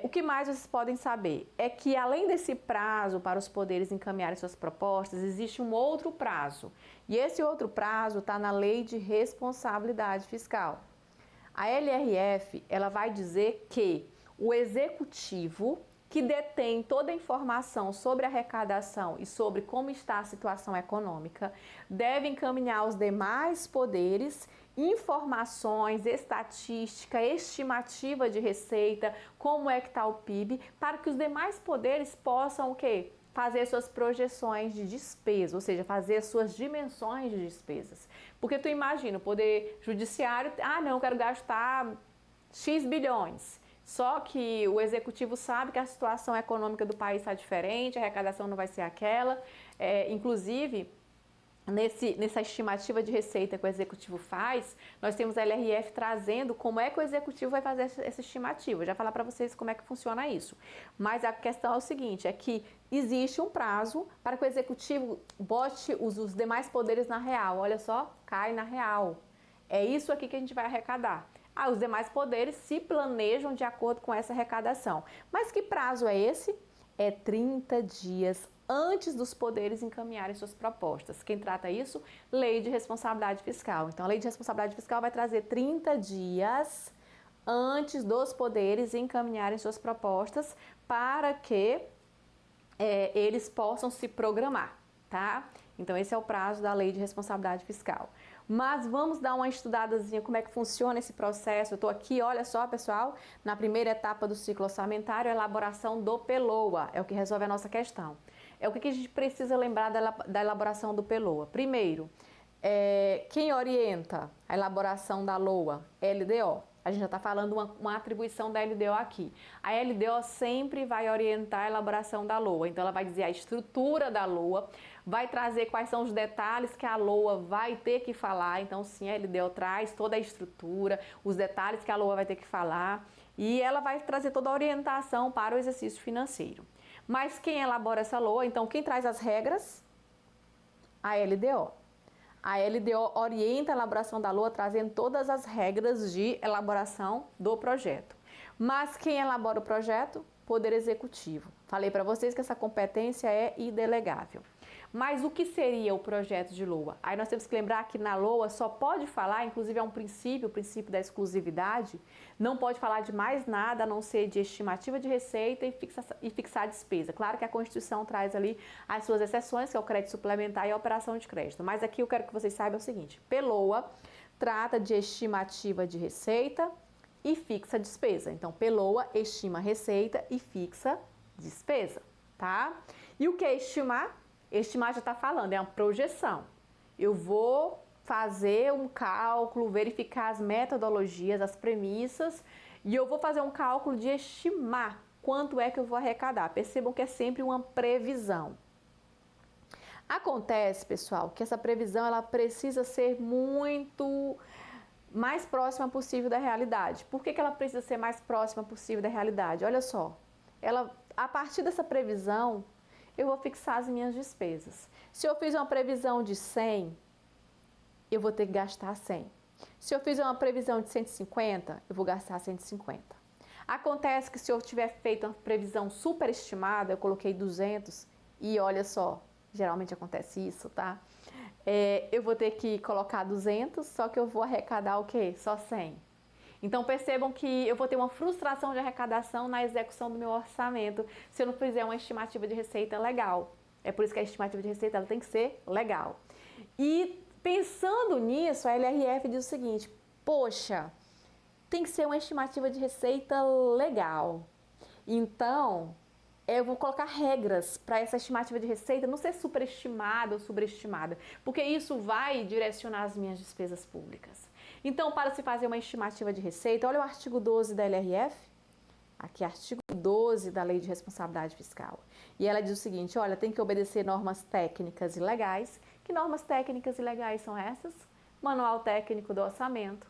O que mais vocês podem saber é que, além desse prazo para os poderes encaminharem suas propostas, existe um outro prazo. E esse outro prazo está na Lei de Responsabilidade Fiscal. A LRF, ela vai dizer que o Executivo, que detém toda a informação sobre a arrecadação e sobre como está a situação econômica, deve encaminhar aos demais poderes informações, estatística, estimativa de receita, como é que está o PIB, para que os demais poderes possam o quê? Fazer suas projeções de despesa, ou seja, fazer suas dimensões de despesas. Porque tu imagina, o Poder Judiciário, não, eu quero gastar X bilhões. Só que o Executivo sabe que a situação econômica do país está diferente, a arrecadação não vai ser aquela. Inclusive, nessa estimativa de receita que o Executivo faz, nós temos a LRF trazendo como é que o Executivo vai fazer essa estimativa. Eu já falar para vocês como é que funciona isso. Mas a questão é o seguinte, é que existe um prazo para que o Executivo bote os demais poderes na real. Olha só, cai na real. É isso aqui que a gente vai arrecadar. Os demais poderes se planejam de acordo com essa arrecadação. Mas que prazo é esse? É 30 dias antes dos poderes encaminharem suas propostas. Quem trata isso? Lei de Responsabilidade Fiscal. Então, a Lei de Responsabilidade Fiscal vai trazer 30 dias antes dos poderes encaminharem suas propostas para que eles possam se programar, tá? Então, esse é o prazo da Lei de Responsabilidade Fiscal. Mas vamos dar uma estudadazinha como é que funciona esse processo. Eu estou aqui, olha só, pessoal, na primeira etapa do ciclo orçamentário, a elaboração do PELOA, é o que resolve a nossa questão. O que a gente precisa lembrar da elaboração do PELOA? Primeiro, quem orienta a elaboração da LOA? LDO. A gente já está falando uma atribuição da LDO aqui. A LDO sempre vai orientar a elaboração da LOA. Então, ela vai dizer a estrutura da LOA, vai trazer quais são os detalhes que a LOA vai ter que falar. Então, sim, a LDO traz toda a estrutura, os detalhes que a LOA vai ter que falar. E ela vai trazer toda a orientação para o exercício financeiro. Mas quem elabora essa LOA? Então, quem traz as regras? A LDO. A LDO orienta a elaboração da LOA, trazendo todas as regras de elaboração do projeto. Mas quem elabora o projeto? Poder Executivo. Falei para vocês que essa competência é indelegável. Mas o que seria o projeto de LOA? Aí nós temos que lembrar que na LOA só pode falar, inclusive é um princípio, o princípio da exclusividade, não pode falar de mais nada a não ser de estimativa de receita e fixar a despesa. Claro que a Constituição traz ali as suas exceções, que é o crédito suplementar e a operação de crédito. Mas aqui eu quero que vocês saibam o seguinte, PLOA trata de estimativa de receita e fixa despesa. Então, PLOA estima receita e fixa despesa, tá? E o que é estimar? Estimar já está falando, é uma projeção. Eu vou fazer um cálculo, verificar as metodologias, as premissas, e eu vou fazer um cálculo de estimar quanto é que eu vou arrecadar. Percebam que é sempre uma previsão. Acontece, pessoal, que essa previsão ela precisa ser muito mais próxima possível da realidade. Por que ela precisa ser mais próxima possível da realidade? Olha só, a partir dessa previsão, eu vou fixar as minhas despesas. Se eu fiz uma previsão de 100, eu vou ter que gastar 100. Se eu fiz uma previsão de 150, eu vou gastar 150. Acontece que se eu tiver feito uma previsão superestimada, eu coloquei 200 e olha só, geralmente acontece isso, tá? Eu vou ter que colocar 200, só que eu vou arrecadar o quê? Só 100. Então percebam que eu vou ter uma frustração de arrecadação na execução do meu orçamento se eu não fizer uma estimativa de receita legal. É por isso que a estimativa de receita ela tem que ser legal. E pensando nisso, a LRF diz o seguinte, poxa, tem que ser uma estimativa de receita legal. Então, eu vou colocar regras para essa estimativa de receita não ser superestimada ou sobreestimada, porque isso vai direcionar as minhas despesas públicas. Então, para se fazer uma estimativa de receita, olha o artigo 12 da LRF, aqui artigo 12 da Lei de Responsabilidade Fiscal. E ela diz o seguinte, olha, tem que obedecer normas técnicas e legais. Que normas técnicas e legais são essas? Manual Técnico do Orçamento.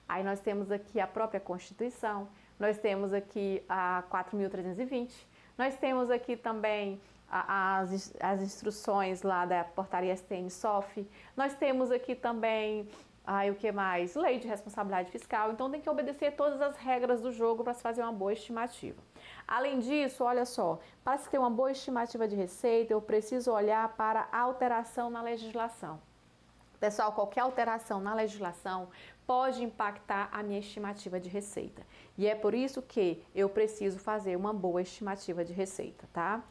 Aí nós temos aqui a própria Constituição, nós temos aqui a 4.320, nós temos aqui também as instruções lá da portaria STN-SOF, nós temos aqui também, o que mais? Lei de Responsabilidade Fiscal, então tem que obedecer todas as regras do jogo para se fazer uma boa estimativa. Além disso, olha só, para se ter uma boa estimativa de receita, eu preciso olhar para a alteração na legislação. Pessoal, qualquer alteração na legislação pode impactar a minha estimativa de receita. E é por isso que eu preciso fazer uma boa estimativa de receita, tá?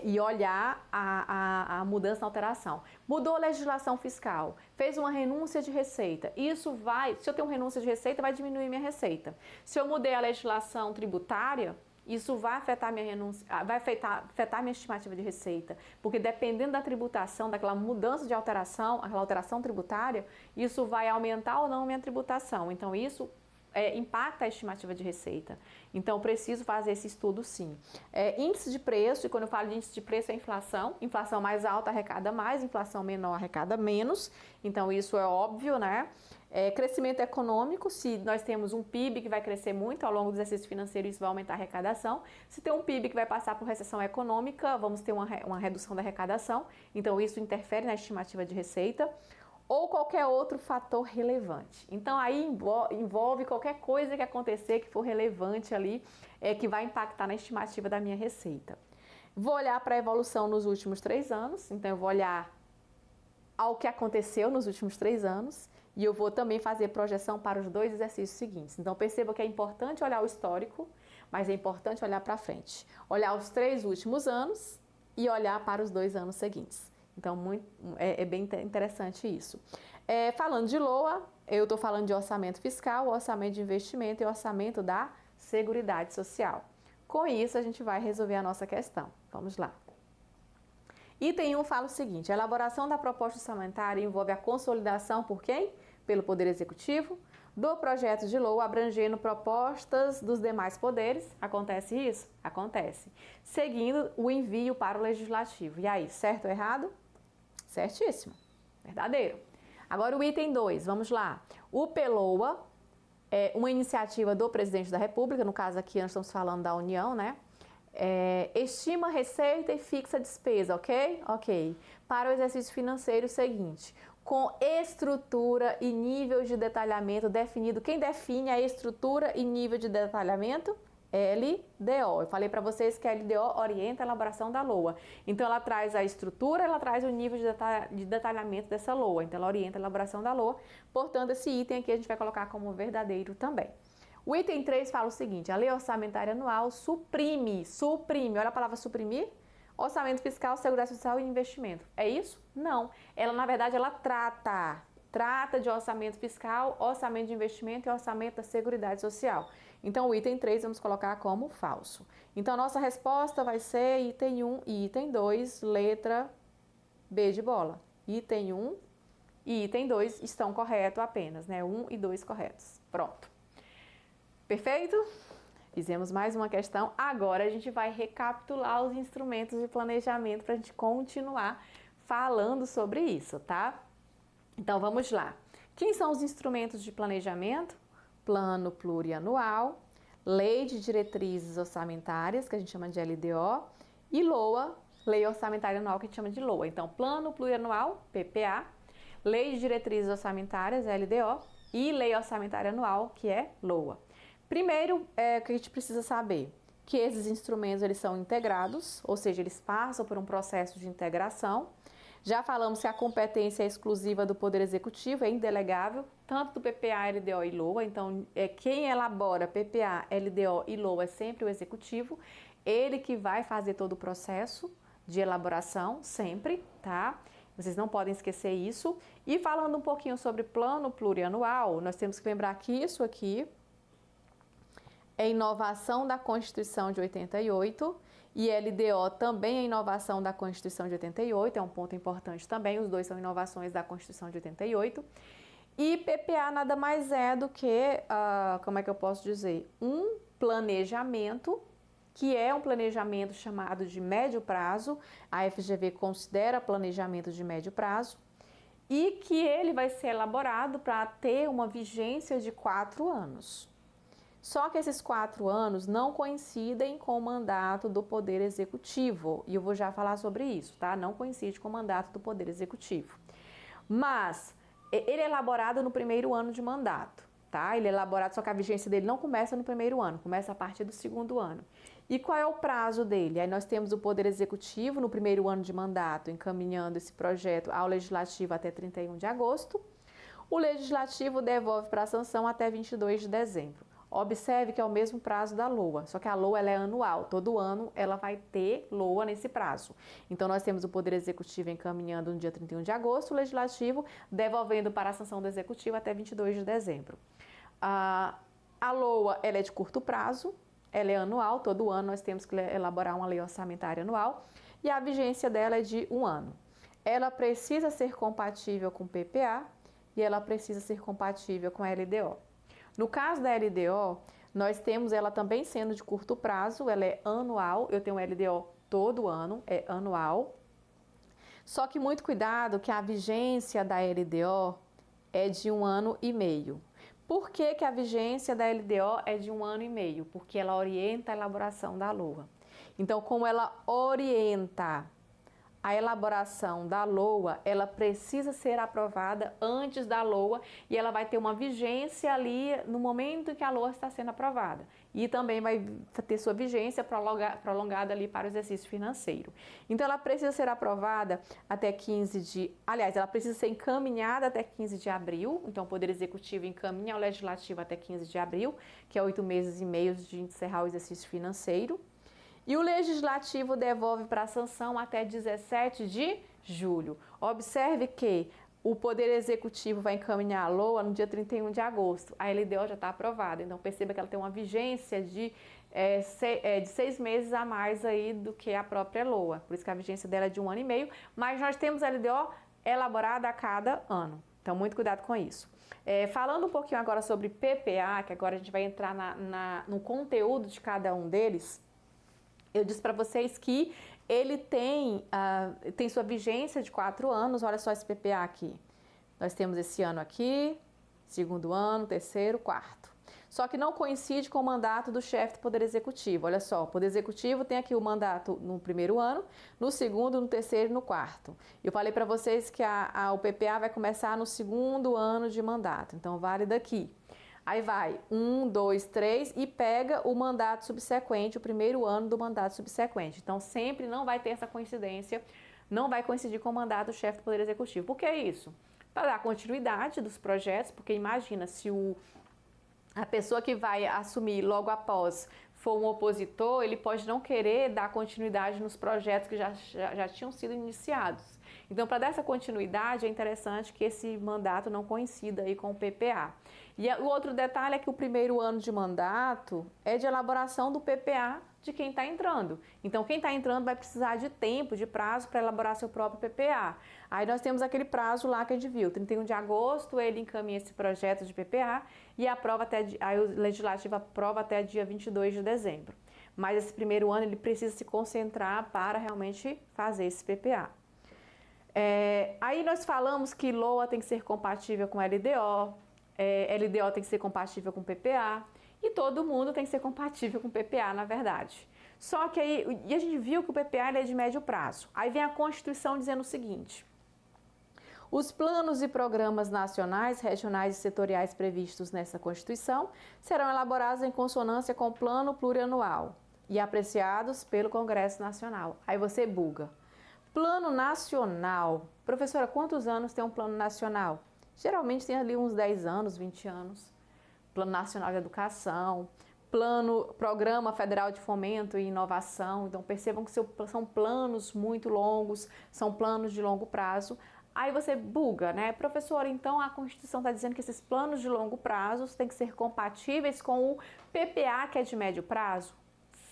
E olhar a mudança na alteração. Mudou a legislação fiscal, fez uma renúncia de receita. Isso vai, se eu tenho renúncia de receita, vai diminuir minha receita. Se eu mudei a legislação tributária, isso vai afetar minha renúncia, vai afetar minha estimativa de receita, porque dependendo da tributação, daquela mudança de alteração, aquela alteração tributária, isso vai aumentar ou não a minha tributação. Então, isso impacta a estimativa de receita. Então, eu preciso fazer esse estudo sim. Índice de preço, e quando eu falo de índice de preço é inflação. Inflação mais alta arrecada mais, inflação menor arrecada menos. Então, isso é óbvio, né? Crescimento econômico, se nós temos um PIB que vai crescer muito ao longo do exercício financeiro, isso vai aumentar a arrecadação. Se tem um PIB que vai passar por recessão econômica, vamos ter uma redução da arrecadação. Então, isso interfere na estimativa de receita. Ou qualquer outro fator relevante. Então, aí envolve qualquer coisa que acontecer que for relevante ali, que vai impactar na estimativa da minha receita. Vou olhar para a evolução nos últimos 3 anos, então eu vou olhar ao que aconteceu nos últimos 3 anos e eu vou também fazer projeção para os 2 exercícios seguintes. Então, perceba que é importante olhar o histórico, mas é importante olhar para frente. Olhar os 3 últimos anos e olhar para os 2 anos seguintes. Então, é bem interessante isso. Falando de LOA, eu estou falando de orçamento fiscal, orçamento de investimento e orçamento da Seguridade Social. Com isso, a gente vai resolver a nossa questão. Vamos lá. Item 1 fala o seguinte, a elaboração da proposta orçamentária envolve a consolidação por quem? Pelo Poder Executivo, do projeto de LOA abrangendo propostas dos demais poderes. Acontece isso? Acontece. Seguindo o envio para o Legislativo. E aí, certo ou errado? Certíssimo. Verdadeiro. Agora o item 2, vamos lá. O PLOA é uma iniciativa do Presidente da República, no caso aqui nós estamos falando da União, né? Estima receita e fixa despesa, ok? Ok. Para o exercício financeiro seguinte, com estrutura e nível de detalhamento definido. Quem define a estrutura e nível de detalhamento? LDO. Eu falei para vocês que a LDO orienta a elaboração da LOA. Então, ela traz a estrutura, ela traz o nível de detalhamento dessa LOA. Então, ela orienta a elaboração da LOA. Portanto, esse item aqui a gente vai colocar como verdadeiro também. O item 3 fala o seguinte: a lei orçamentária anual suprime, olha a palavra suprimir, orçamento fiscal, seguridade social e investimento. É isso? Não. Ela, na verdade, ela trata de orçamento fiscal, orçamento de investimento e orçamento da seguridade social. Então, o item 3 vamos colocar como falso. Então, a nossa resposta vai ser item 1 e item 2, letra B de bola. Item 1 e item 2 estão corretos apenas, né? 1 e 2 corretos. Pronto. Perfeito? Fizemos mais uma questão. Agora, a gente vai recapitular os instrumentos de planejamento para a gente continuar falando sobre isso, tá? Então, vamos lá. Quem são os instrumentos de planejamento? Plano plurianual, Lei de Diretrizes Orçamentárias, que a gente chama de LDO, e LOA, Lei Orçamentária Anual, que a gente chama de LOA. Então, Plano Plurianual, PPA, Lei de Diretrizes Orçamentárias, LDO, e Lei Orçamentária Anual, que é LOA. Primeiro, o que a gente precisa saber? Que esses instrumentos eles são integrados, ou seja, eles passam por um processo de integração. Já falamos que a competência é exclusiva do Poder Executivo, é indelegável, tanto do PPA, LDO e LOA. Então, quem elabora PPA, LDO e LOA é sempre o Executivo. Ele que vai fazer todo o processo de elaboração, sempre, tá? Vocês não podem esquecer isso. E falando um pouquinho sobre plano plurianual, nós temos que lembrar que isso aqui é inovação da Constituição de 88 e LDO também é inovação da Constituição de 88, é um ponto importante também, os dois são inovações da Constituição de 88. E PPA nada mais é do que, como é que eu posso dizer, um planejamento, que é um planejamento chamado de médio prazo, a FGV considera planejamento de médio prazo, e que ele vai ser elaborado para ter uma vigência de 4 anos. Só que esses 4 anos não coincidem com o mandato do Poder Executivo, e eu vou já falar sobre isso, tá? Não coincide com o mandato do Poder Executivo. Mas ele é elaborado no primeiro ano de mandato, tá? Ele é elaborado, só que a vigência dele não começa no primeiro ano, começa a partir do segundo ano. E qual é o prazo dele? Aí nós temos o Poder Executivo no primeiro ano de mandato, encaminhando esse projeto ao Legislativo até 31 de agosto. O Legislativo devolve para a sanção até 22 de dezembro. Observe que é o mesmo prazo da LOA, só que a LOA ela é anual, todo ano ela vai ter LOA nesse prazo. Então, nós temos o Poder Executivo encaminhando no dia 31 de agosto, o Legislativo devolvendo para a sanção do Executivo até 22 de dezembro. A LOA ela é de curto prazo, ela é anual, todo ano nós temos que elaborar uma lei orçamentária anual e a vigência dela é de 1 ano. Ela precisa ser compatível com o PPA e ela precisa ser compatível com a LDO. No caso da LDO, nós temos ela também sendo de curto prazo, ela é anual, eu tenho um LDO todo ano, é anual. Só que muito cuidado que a vigência da LDO é de 1 ano e meio. Por que que a vigência da LDO é de 1 ano e meio? Porque ela orienta a elaboração da LOA. Então, como ela orienta a elaboração da LOA, ela precisa ser aprovada antes da LOA e ela vai ter uma vigência ali no momento em que a LOA está sendo aprovada. E também vai ter sua vigência prolongada ali para o exercício financeiro. Então, ela precisa ser aprovada até 15 de... Aliás, ela precisa ser encaminhada até 15 de abril. Então, o Poder Executivo encaminha ao Legislativo até 15 de abril, que é 8 meses e meio de encerrar o exercício financeiro. E o Legislativo devolve para a sanção até 17 de julho. Observe que o Poder Executivo vai encaminhar a LOA no dia 31 de agosto. A LDO já está aprovada, então perceba que ela tem uma vigência de 6 meses a mais aí do que a própria LOA. Por isso que a vigência dela é de 1 ano e meio, mas nós temos a LDO elaborada a cada ano. Então, muito cuidado com isso. Falando um pouquinho agora sobre PPA, que agora a gente vai entrar no conteúdo de cada um deles, eu disse para vocês que ele tem sua vigência de 4 anos, olha só esse PPA aqui. Nós temos esse ano aqui, segundo ano, terceiro, quarto. Só que não coincide com o mandato do chefe do Poder Executivo. Olha só, o Poder Executivo tem aqui o mandato no primeiro ano, no segundo, no terceiro e no quarto. Eu falei para vocês que o PPA vai começar no segundo ano de mandato, então vale daqui. Aí vai 1, 2, 3 e pega o mandato subsequente, o primeiro ano do mandato subsequente. Então, sempre não vai ter essa coincidência, não vai coincidir com o mandato do chefe do Poder Executivo. Por que isso? Para dar continuidade dos projetos, porque imagina se a pessoa que vai assumir logo após for um opositor, ele pode não querer dar continuidade nos projetos que já tinham sido iniciados. Então, para dar essa continuidade, é interessante que esse mandato não coincida aí com o PPA. E o outro detalhe é que o primeiro ano de mandato é de elaboração do PPA de quem está entrando. Então, quem está entrando vai precisar de tempo, de prazo para elaborar seu próprio PPA. Aí nós temos aquele prazo lá que a gente viu, 31 de agosto, ele encaminha esse projeto de PPA e aprova aí o Legislativo aprova até dia 22 de dezembro. Mas esse primeiro ano ele precisa se concentrar para realmente fazer esse PPA. Aí nós falamos que LOA tem que ser compatível com LDO, LDO tem que ser compatível com PPA e todo mundo tem que ser compatível com PPA, na verdade. Só que aí, e a gente viu que o PPA ele é de médio prazo. Aí vem a Constituição dizendo o seguinte: os planos e programas nacionais, regionais e setoriais previstos nessa Constituição serão elaborados em consonância com o Plano Plurianual e apreciados pelo Congresso Nacional. Aí você buga. Plano Nacional. Professora, quantos anos tem um Plano Nacional? Geralmente tem ali uns 10 anos, 20 anos. Plano Nacional de Educação, Programa Federal de Fomento e Inovação. Então percebam que são planos muito longos, são planos de longo prazo. Aí você buga, né? Professora, então a Constituição está dizendo que esses planos de longo prazo têm que ser compatíveis com o PPA, que é de médio prazo?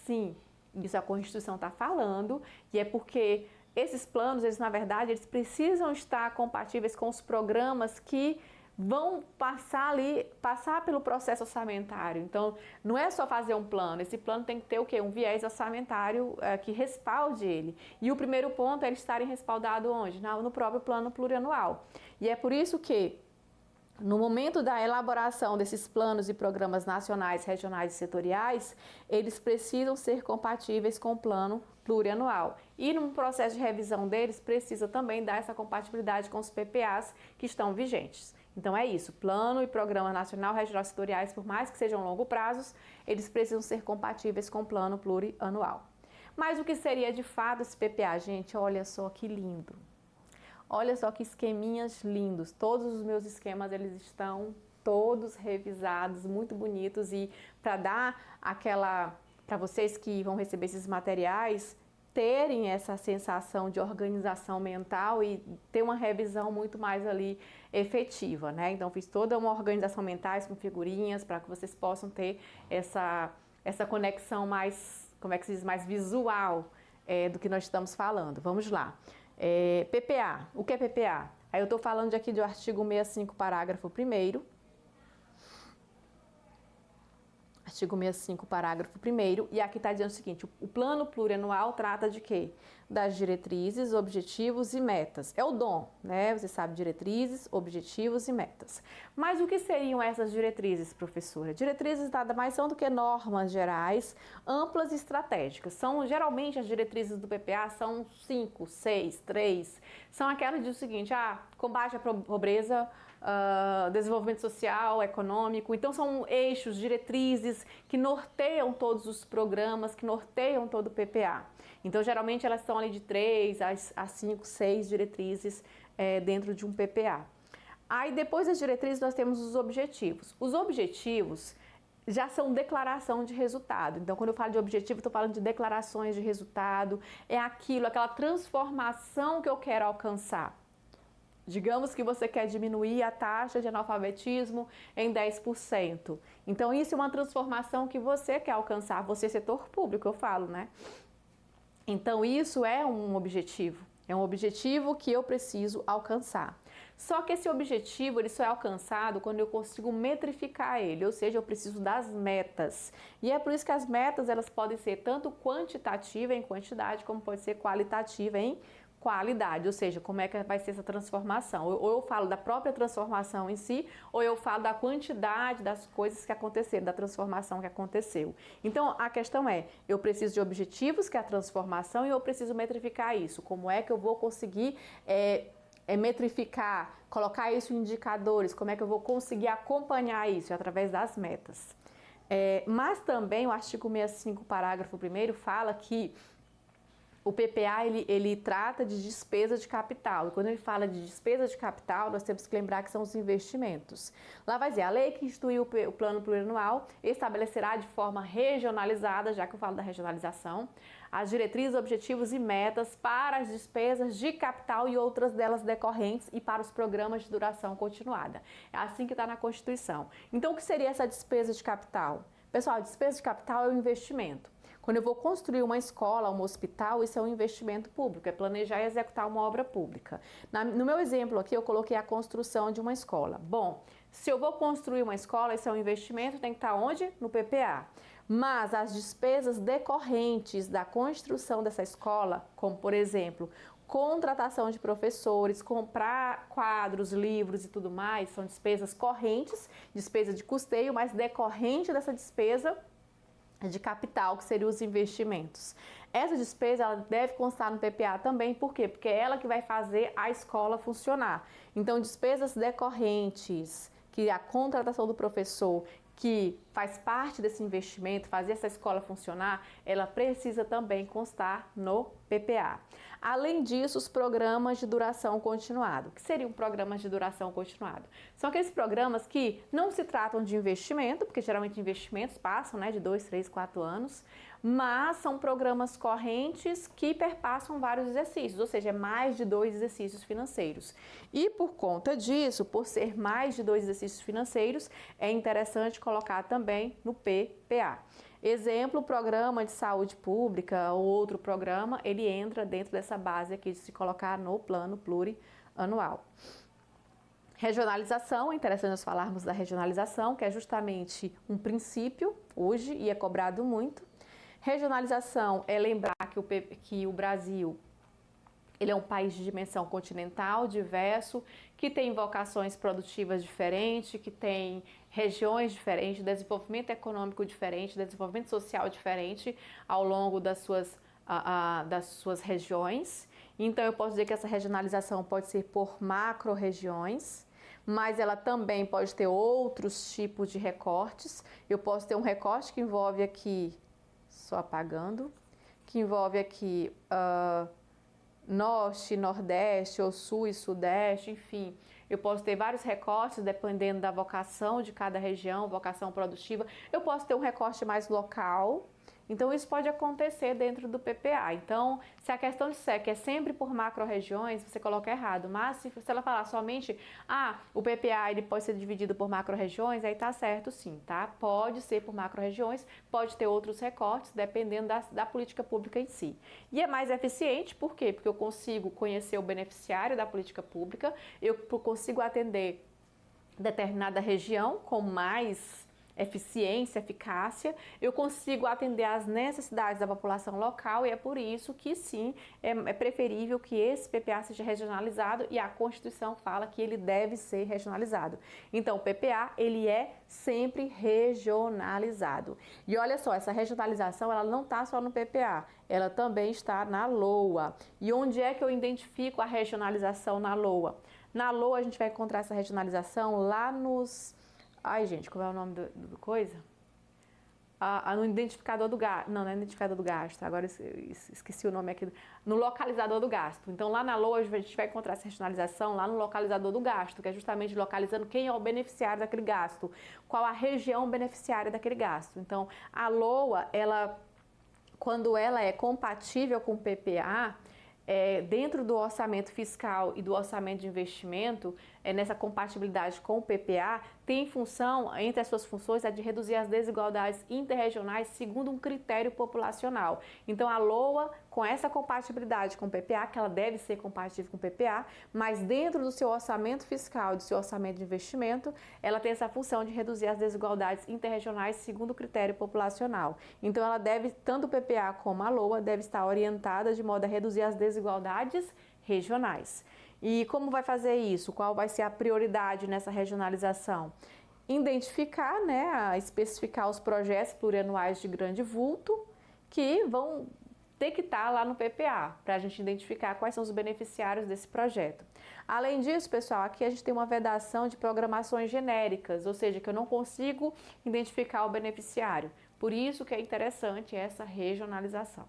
Sim, isso a Constituição está falando, e é porque esses planos, na verdade, eles precisam estar compatíveis com os programas que vão passar pelo processo orçamentário. Então, não é só fazer um plano, esse plano tem que ter o quê? Um viés orçamentário que respalde ele. E o primeiro ponto é eles estarem respaldados onde? No próprio plano plurianual. E é por isso que, no momento da elaboração desses planos e programas nacionais, regionais e setoriais, eles precisam ser compatíveis com o plano plurianual. E no processo de revisão deles, precisa também dar essa compatibilidade com os PPAs que estão vigentes. Então é isso, plano e programa nacional, regional e setoriais, por mais que sejam longo prazos, eles precisam ser compatíveis com o plano plurianual. Mas o que seria de fato esse PPA? Gente, olha só que lindo. Olha só que esqueminhas lindos. Todos os meus esquemas, eles estão todos revisados, muito bonitos. E para dar para vocês que vão receber esses materiais, terem essa sensação de organização mental e ter uma revisão muito mais ali efetiva, né? Então fiz toda uma organização mental com figurinhas para que vocês possam ter essa conexão mais, como é que se diz, mais visual do que nós estamos falando. Vamos lá. PPA. O que é PPA? Aí eu estou falando aqui do artigo 65, parágrafo 1º. Artigo 65, parágrafo 1º, e aqui está dizendo o seguinte: o plano plurianual trata de quê? Das diretrizes, objetivos e metas. É o DOM, né? Você sabe, diretrizes, objetivos e metas. Mas o que seriam essas diretrizes, professora? Diretrizes nada mais são do que normas gerais, amplas e estratégicas. Geralmente as diretrizes do PPA são 5, 6, 3. São aquelas que dizem o seguinte: combate à pobreza, desenvolvimento social, econômico. Então são eixos, diretrizes que norteiam todos os programas, que norteiam todo o PPA. Então geralmente elas são ali de 3 a 5, 6 diretrizes dentro de um PPA. Aí depois das diretrizes nós temos os objetivos. Os objetivos já são declaração de resultado. Então, quando eu falo de objetivo, estou falando de declarações de resultado, é aquela transformação que eu quero alcançar. Digamos que você quer diminuir a taxa de analfabetismo em 10%. Então, isso é uma transformação que você quer alcançar, você, setor público, eu falo, né? Então, isso é um objetivo. É um objetivo que eu preciso alcançar. Só que esse objetivo ele só é alcançado quando eu consigo metrificar ele, ou seja, eu preciso das metas. E é por isso que as metas elas podem ser tanto quantitativa em quantidade, como pode ser qualitativa em qualidade, ou seja, como é que vai ser essa transformação. Ou eu falo da própria transformação em si, ou eu falo da quantidade das coisas que aconteceram, da transformação que aconteceu. Então, a questão é, eu preciso de objetivos, que é a transformação, e eu preciso metrificar isso. Como é que eu vou conseguir metrificar, colocar isso em indicadores, como é que eu vou conseguir acompanhar isso através das metas. Mas também o artigo 65, parágrafo 1º, fala que o PPA ele trata de despesa de capital. E quando ele fala de despesa de capital, nós temos que lembrar que são os investimentos. Lá vai dizer, a lei que instituiu o plano plurianual estabelecerá de forma regionalizada, já que eu falo da regionalização, as diretrizes, objetivos e metas para as despesas de capital e outras delas decorrentes e para os programas de duração continuada. É assim que está na Constituição. Então, o que seria essa despesa de capital? Pessoal, despesa de capital é o investimento. Quando eu vou construir uma escola, um hospital, isso é um investimento público, é planejar e executar uma obra pública. No meu exemplo aqui, eu coloquei a construção de uma escola. Bom, se eu vou construir uma escola, isso é um investimento, tem que estar onde? No PPA. Mas as despesas decorrentes da construção dessa escola, como por exemplo, contratação de professores, comprar quadros, livros e tudo mais, são despesas correntes, despesa de custeio, mas decorrente dessa despesa de capital, que seriam os investimentos. Essa despesa ela deve constar no PPA também, por quê? Porque é ela que vai fazer a escola funcionar. Então, despesas decorrentes, que é a contratação do professor, que faz parte desse investimento, fazer essa escola funcionar, ela precisa também constar no PPA. Além disso, os programas de duração continuado. O que seriam programas de duração continuado? São aqueles programas que não se tratam de investimento, porque geralmente investimentos passam de 2, 3, 4 anos, mas são programas correntes que perpassam vários exercícios, ou seja, é mais de 2 exercícios financeiros. E por conta disso, por ser mais de 2 exercícios financeiros, é interessante colocar também no PPA. Exemplo, o programa de saúde pública ou outro programa, ele entra dentro dessa base aqui de se colocar no plano plurianual. Regionalização, é interessante nós falarmos da regionalização, que é justamente um princípio hoje e é cobrado muito. Regionalização é lembrar que o Brasil ele é um país de dimensão continental, diverso, que tem vocações produtivas diferentes, que tem regiões diferentes, desenvolvimento econômico diferente, desenvolvimento social diferente ao longo das suas regiões. Então, eu posso dizer que essa regionalização pode ser por macro-regiões, mas ela também pode ter outros tipos de recortes. Eu posso ter um recorte que envolve aqui, só apagando, que envolve aqui Norte, Nordeste, ou Sul e Sudeste, enfim. Eu posso ter vários recortes dependendo da vocação de cada região, vocação produtiva. Eu posso ter um recorte mais local. Então, isso pode acontecer dentro do PPA. Então, se a questão disser que é sempre por macro-regiões, você coloca errado. Mas, se ela falar somente, o PPA ele pode ser dividido por macro-regiões, aí tá certo sim, tá? Pode ser por macro-regiões, pode ter outros recortes, dependendo da política pública em si. E é mais eficiente, por quê? Porque eu consigo conhecer o beneficiário da política pública, eu consigo atender determinada região com mais eficiência, eficácia, eu consigo atender às necessidades da população local e é por isso que sim, é preferível que esse PPA seja regionalizado e a Constituição fala que ele deve ser regionalizado. Então, o PPA, ele é sempre regionalizado. E olha só, essa regionalização, ela não está só no PPA, ela também está na LOA. E onde é que eu identifico a regionalização na LOA? Na LOA, a gente vai encontrar essa regionalização lá nos... Ai, gente, como é o nome do coisa? No identificador do gasto. Não é identificador do gasto. Agora esqueci o nome aqui. No localizador do gasto. Então, lá na LOA, a gente vai encontrar essa regionalização lá no localizador do gasto, que é justamente localizando quem é o beneficiário daquele gasto, qual a região beneficiária daquele gasto. Então, a LOA, quando ela é compatível com o PPA, dentro do orçamento fiscal e do orçamento de investimento, nessa compatibilidade com o PPA, tem função, entre as suas funções, de reduzir as desigualdades interregionais segundo um critério populacional. Então, a LOA, com essa compatibilidade com o PPA, que ela deve ser compatível com o PPA, mas dentro do seu orçamento fiscal e do seu orçamento de investimento, ela tem essa função de reduzir as desigualdades interregionais segundo o critério populacional. Então, ela deve, tanto o PPA como a LOA, deve estar orientada de modo a reduzir as desigualdades regionais. E como vai fazer isso? Qual vai ser a prioridade nessa regionalização? Identificar, especificar os projetos plurianuais de grande vulto que vão tem que estar lá no PPA, para a gente identificar quais são os beneficiários desse projeto. Além disso, pessoal, aqui a gente tem uma vedação de programações genéricas, ou seja, que eu não consigo identificar o beneficiário. Por isso que é interessante essa regionalização.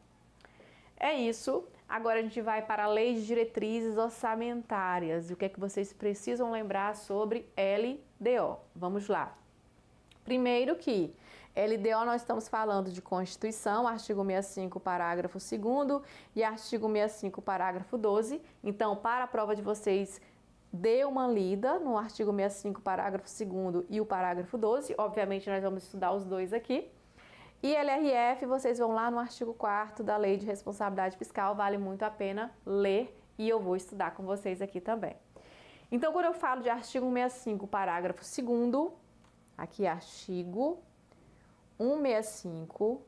É isso. Agora a gente vai para a Lei de Diretrizes Orçamentárias. E o que é que vocês precisam lembrar sobre LDO? Vamos lá. Primeiro que LDO nós estamos falando de Constituição, artigo 65, parágrafo 2º e artigo 65, parágrafo 12. Então, para a prova de vocês, dê uma lida no artigo 65, parágrafo 2º e o parágrafo 12. Obviamente, nós vamos estudar os dois aqui. E LRF, vocês vão lá no artigo 4º da Lei de Responsabilidade Fiscal, vale muito a pena ler e eu vou estudar com vocês aqui também. Então, quando eu falo de artigo 165, parágrafo 2º, aqui artigo 165,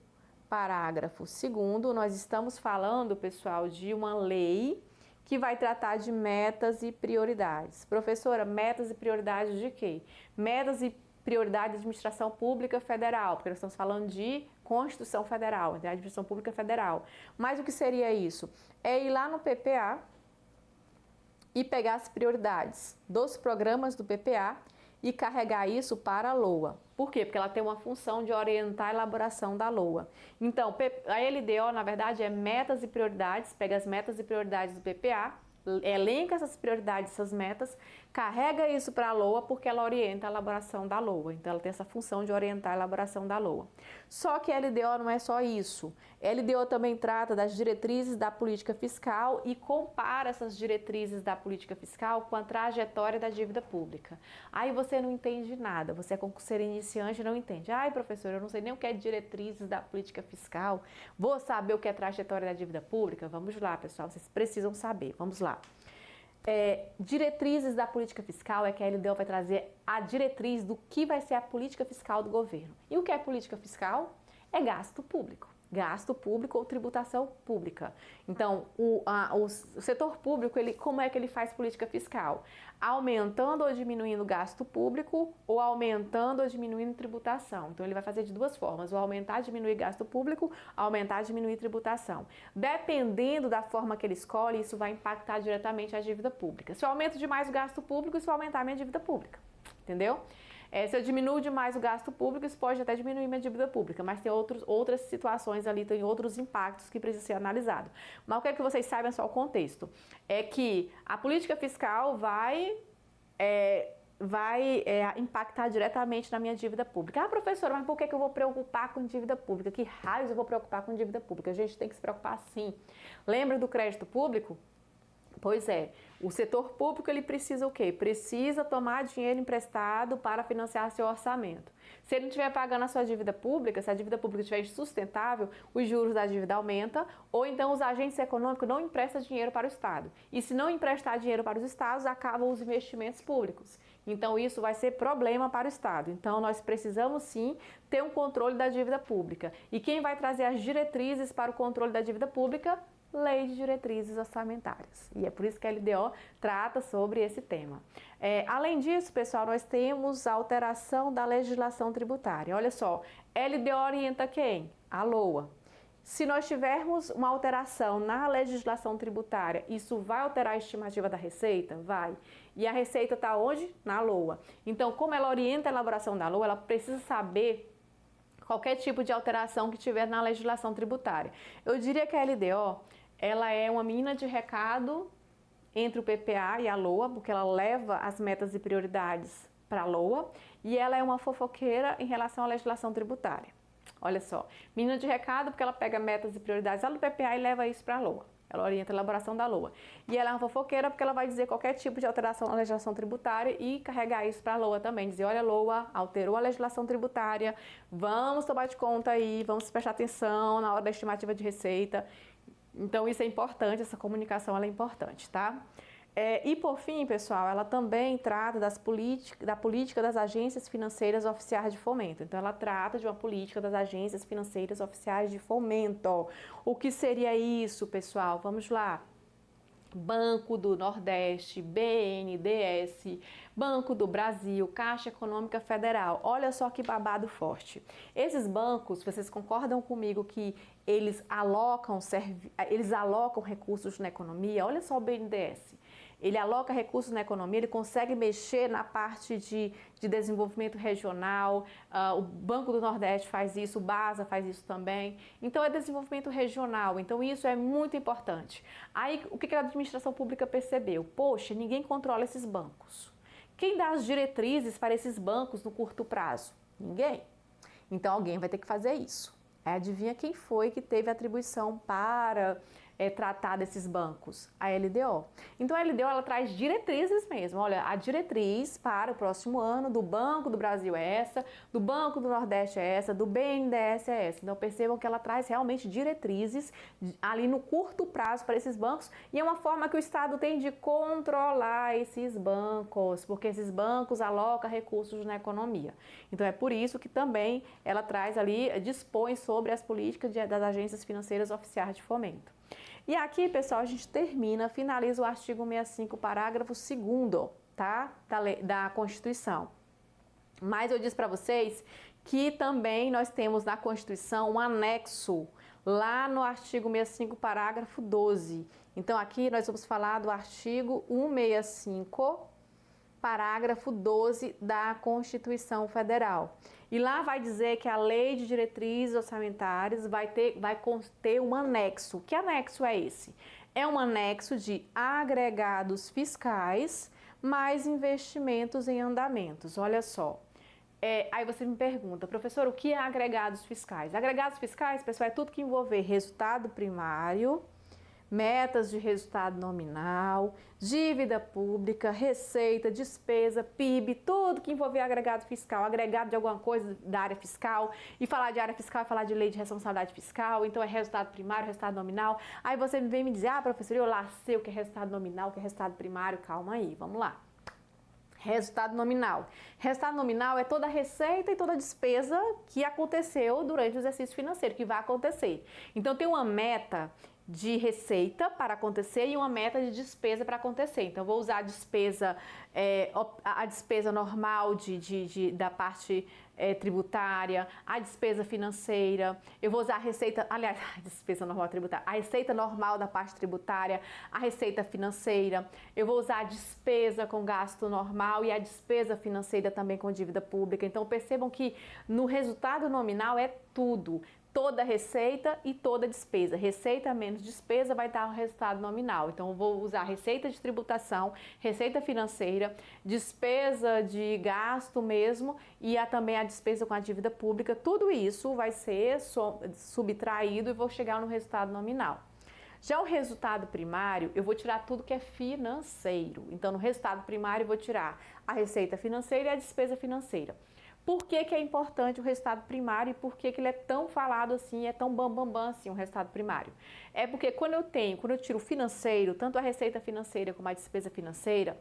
parágrafo 2º, nós estamos falando, pessoal, de uma lei que vai tratar de metas e prioridades. Professora, metas e prioridades de quê? Metas e prioridade da administração pública federal, porque nós estamos falando de Constituição Federal, da administração pública federal. Mas o que seria isso? É ir lá no PPA e pegar as prioridades dos programas do PPA e carregar isso para a LOA. Por quê? Porque ela tem uma função de orientar a elaboração da LOA. Então, a LDO, na verdade, é metas e prioridades, pega as metas e prioridades do PPA, elenca essas prioridades, essas metas, carrega isso para a LOA porque ela orienta a elaboração da LOA. Então, ela tem essa função de orientar a elaboração da LOA. Só que a LDO não é só isso. A LDO também trata das diretrizes da política fiscal e compara essas diretrizes da política fiscal com a trajetória da dívida pública. Aí você não entende nada, você é concurseiro iniciante e não entende. Ai, professor, eu não sei nem o que é diretrizes da política fiscal, vou saber o que é trajetória da dívida pública? Vamos lá, pessoal, vocês precisam saber, vamos lá. Diretrizes da política fiscal é que a LDO vai trazer a diretriz do que vai ser a política fiscal do governo. E o que é política fiscal? É gasto público. Gasto público ou tributação pública. Então, o setor público, como é que ele faz política fiscal? Aumentando ou diminuindo gasto público ou aumentando ou diminuindo tributação. Então, ele vai fazer de duas formas, ou aumentar e diminuir gasto público, aumentar e diminuir tributação. Dependendo da forma que ele escolhe, isso vai impactar diretamente a dívida pública. Se eu aumento demais o gasto público, isso vai aumentar a minha dívida pública. Entendeu? Se eu diminuo demais o gasto público, isso pode até diminuir minha dívida pública, mas tem outras situações ali, tem outros impactos que precisam ser analisados. Mas eu quero que vocês saibam só o contexto. É que a política fiscal vai impactar diretamente na minha dívida pública. Ah, professora, mas por que eu vou preocupar com dívida pública? Que raios eu vou preocupar com dívida pública? A gente tem que se preocupar sim. Lembra do crédito público? Pois é, o setor público ele precisa o quê? Precisa tomar dinheiro emprestado para financiar seu orçamento. Se ele não estiver pagando a sua dívida pública, se a dívida pública estiver insustentável, os juros da dívida aumentam, ou então os agentes econômicos não emprestam dinheiro para o Estado. E se não emprestar dinheiro para os Estados, acabam os investimentos públicos. Então isso vai ser problema para o Estado. Então nós precisamos sim ter um controle da dívida pública. E quem vai trazer as diretrizes para o controle da dívida pública? Lei de Diretrizes Orçamentárias. E é por isso que a LDO trata sobre esse tema. Além disso, pessoal, nós temos a alteração da legislação tributária. Olha só, LDO orienta quem? A LOA. Se nós tivermos uma alteração na legislação tributária, isso vai alterar a estimativa da receita? Vai. E a receita está onde? Na LOA. Então, como ela orienta a elaboração da LOA, ela precisa saber qualquer tipo de alteração que tiver na legislação tributária. Eu diria que a LDO, ela é uma mina de recado entre o PPA e a LOA, porque ela leva as metas e prioridades para a LOA, e ela é uma fofoqueira em relação à legislação tributária. Olha só, mina de recado porque ela pega metas e prioridades lá do PPA e leva isso para a LOA. Ela orienta a elaboração da LOA. E ela é uma fofoqueira porque ela vai dizer qualquer tipo de alteração na legislação tributária e carregar isso para a LOA também. Dizer, olha, LOA alterou a legislação tributária, vamos tomar de conta aí, vamos prestar atenção na hora da estimativa de receita. Então, isso é importante, essa comunicação ela é importante, tá? E, por fim, pessoal, ela também trata da política das agências financeiras oficiais de fomento. Então, ela trata de uma política das agências financeiras oficiais de fomento. O que seria isso, pessoal? Vamos lá. Banco do Nordeste, BNDES, Banco do Brasil, Caixa Econômica Federal. Olha só que babado forte. Esses bancos, vocês concordam comigo que eles alocam recursos na economia? Olha só o BNDES. Ele aloca recursos na economia, ele consegue mexer na parte de desenvolvimento regional, o Banco do Nordeste faz isso, o BASA faz isso também. Então, é desenvolvimento regional, então isso é muito importante. Aí, o que a administração pública percebeu? Poxa, ninguém controla esses bancos. Quem dá as diretrizes para esses bancos no curto prazo? Ninguém. Então, alguém vai ter que fazer isso. Adivinha quem foi que teve atribuição para tratar desses bancos? A LDO. Então a LDO ela traz diretrizes mesmo. Olha, a diretriz para o próximo ano do Banco do Brasil é essa, do Banco do Nordeste é essa, do BNDES é essa. Então percebam que ela traz realmente diretrizes ali no curto prazo para esses bancos e é uma forma que o Estado tem de controlar esses bancos, porque esses bancos alocam recursos na economia. Então é por isso que também ela traz ali, dispõe sobre as políticas das agências financeiras oficiais de fomento. E aqui, pessoal, a gente finaliza o artigo 65, parágrafo 2º, tá? Da Constituição. Mas eu disse para vocês que também nós temos na Constituição um anexo lá no artigo 65, parágrafo 12. Então, aqui nós vamos falar do artigo 165, parágrafo 12 da Constituição Federal. E lá vai dizer que a Lei de Diretrizes Orçamentárias vai conter um anexo. Que anexo é esse? É um anexo de agregados fiscais mais investimentos em andamentos. Olha só. Aí você me pergunta, professor, o que é agregados fiscais? Agregados fiscais, pessoal, é tudo que envolver resultado primário, metas de resultado nominal, dívida pública, receita, despesa, PIB, tudo que envolver agregado fiscal, agregado de alguma coisa da área fiscal, e falar de área fiscal é falar de lei de responsabilidade fiscal, então é resultado primário, resultado nominal. Aí você vem me dizer, professor, eu lá sei o que é resultado nominal, o que é resultado primário, calma aí, vamos lá. Resultado nominal. Resultado nominal é toda a receita e toda a despesa que aconteceu durante o exercício financeiro, que vai acontecer. Então tem uma meta de receita para acontecer e uma meta de despesa para acontecer. Então, vou usar a despesa normal da parte tributária, a despesa financeira, eu vou usar a receita, aliás, a despesa normal tributária, a receita normal da parte tributária, a receita financeira, eu vou usar a despesa com gasto normal e a despesa financeira também com dívida pública. Então, percebam que no resultado nominal é tudo. Toda receita e toda despesa. Receita menos despesa vai dar o resultado nominal. Então, eu vou usar receita de tributação, receita financeira, despesa de gasto mesmo e também a despesa com a dívida pública. Tudo isso vai ser subtraído e vou chegar no resultado nominal. Já o resultado primário, eu vou tirar tudo que é financeiro. Então, no resultado primário, eu vou tirar a receita financeira e a despesa financeira. Por que é importante o resultado primário e por que ele é tão falado assim, é tão bambambam assim o resultado primário? É porque quando eu tiro o financeiro, tanto a receita financeira como a despesa financeira,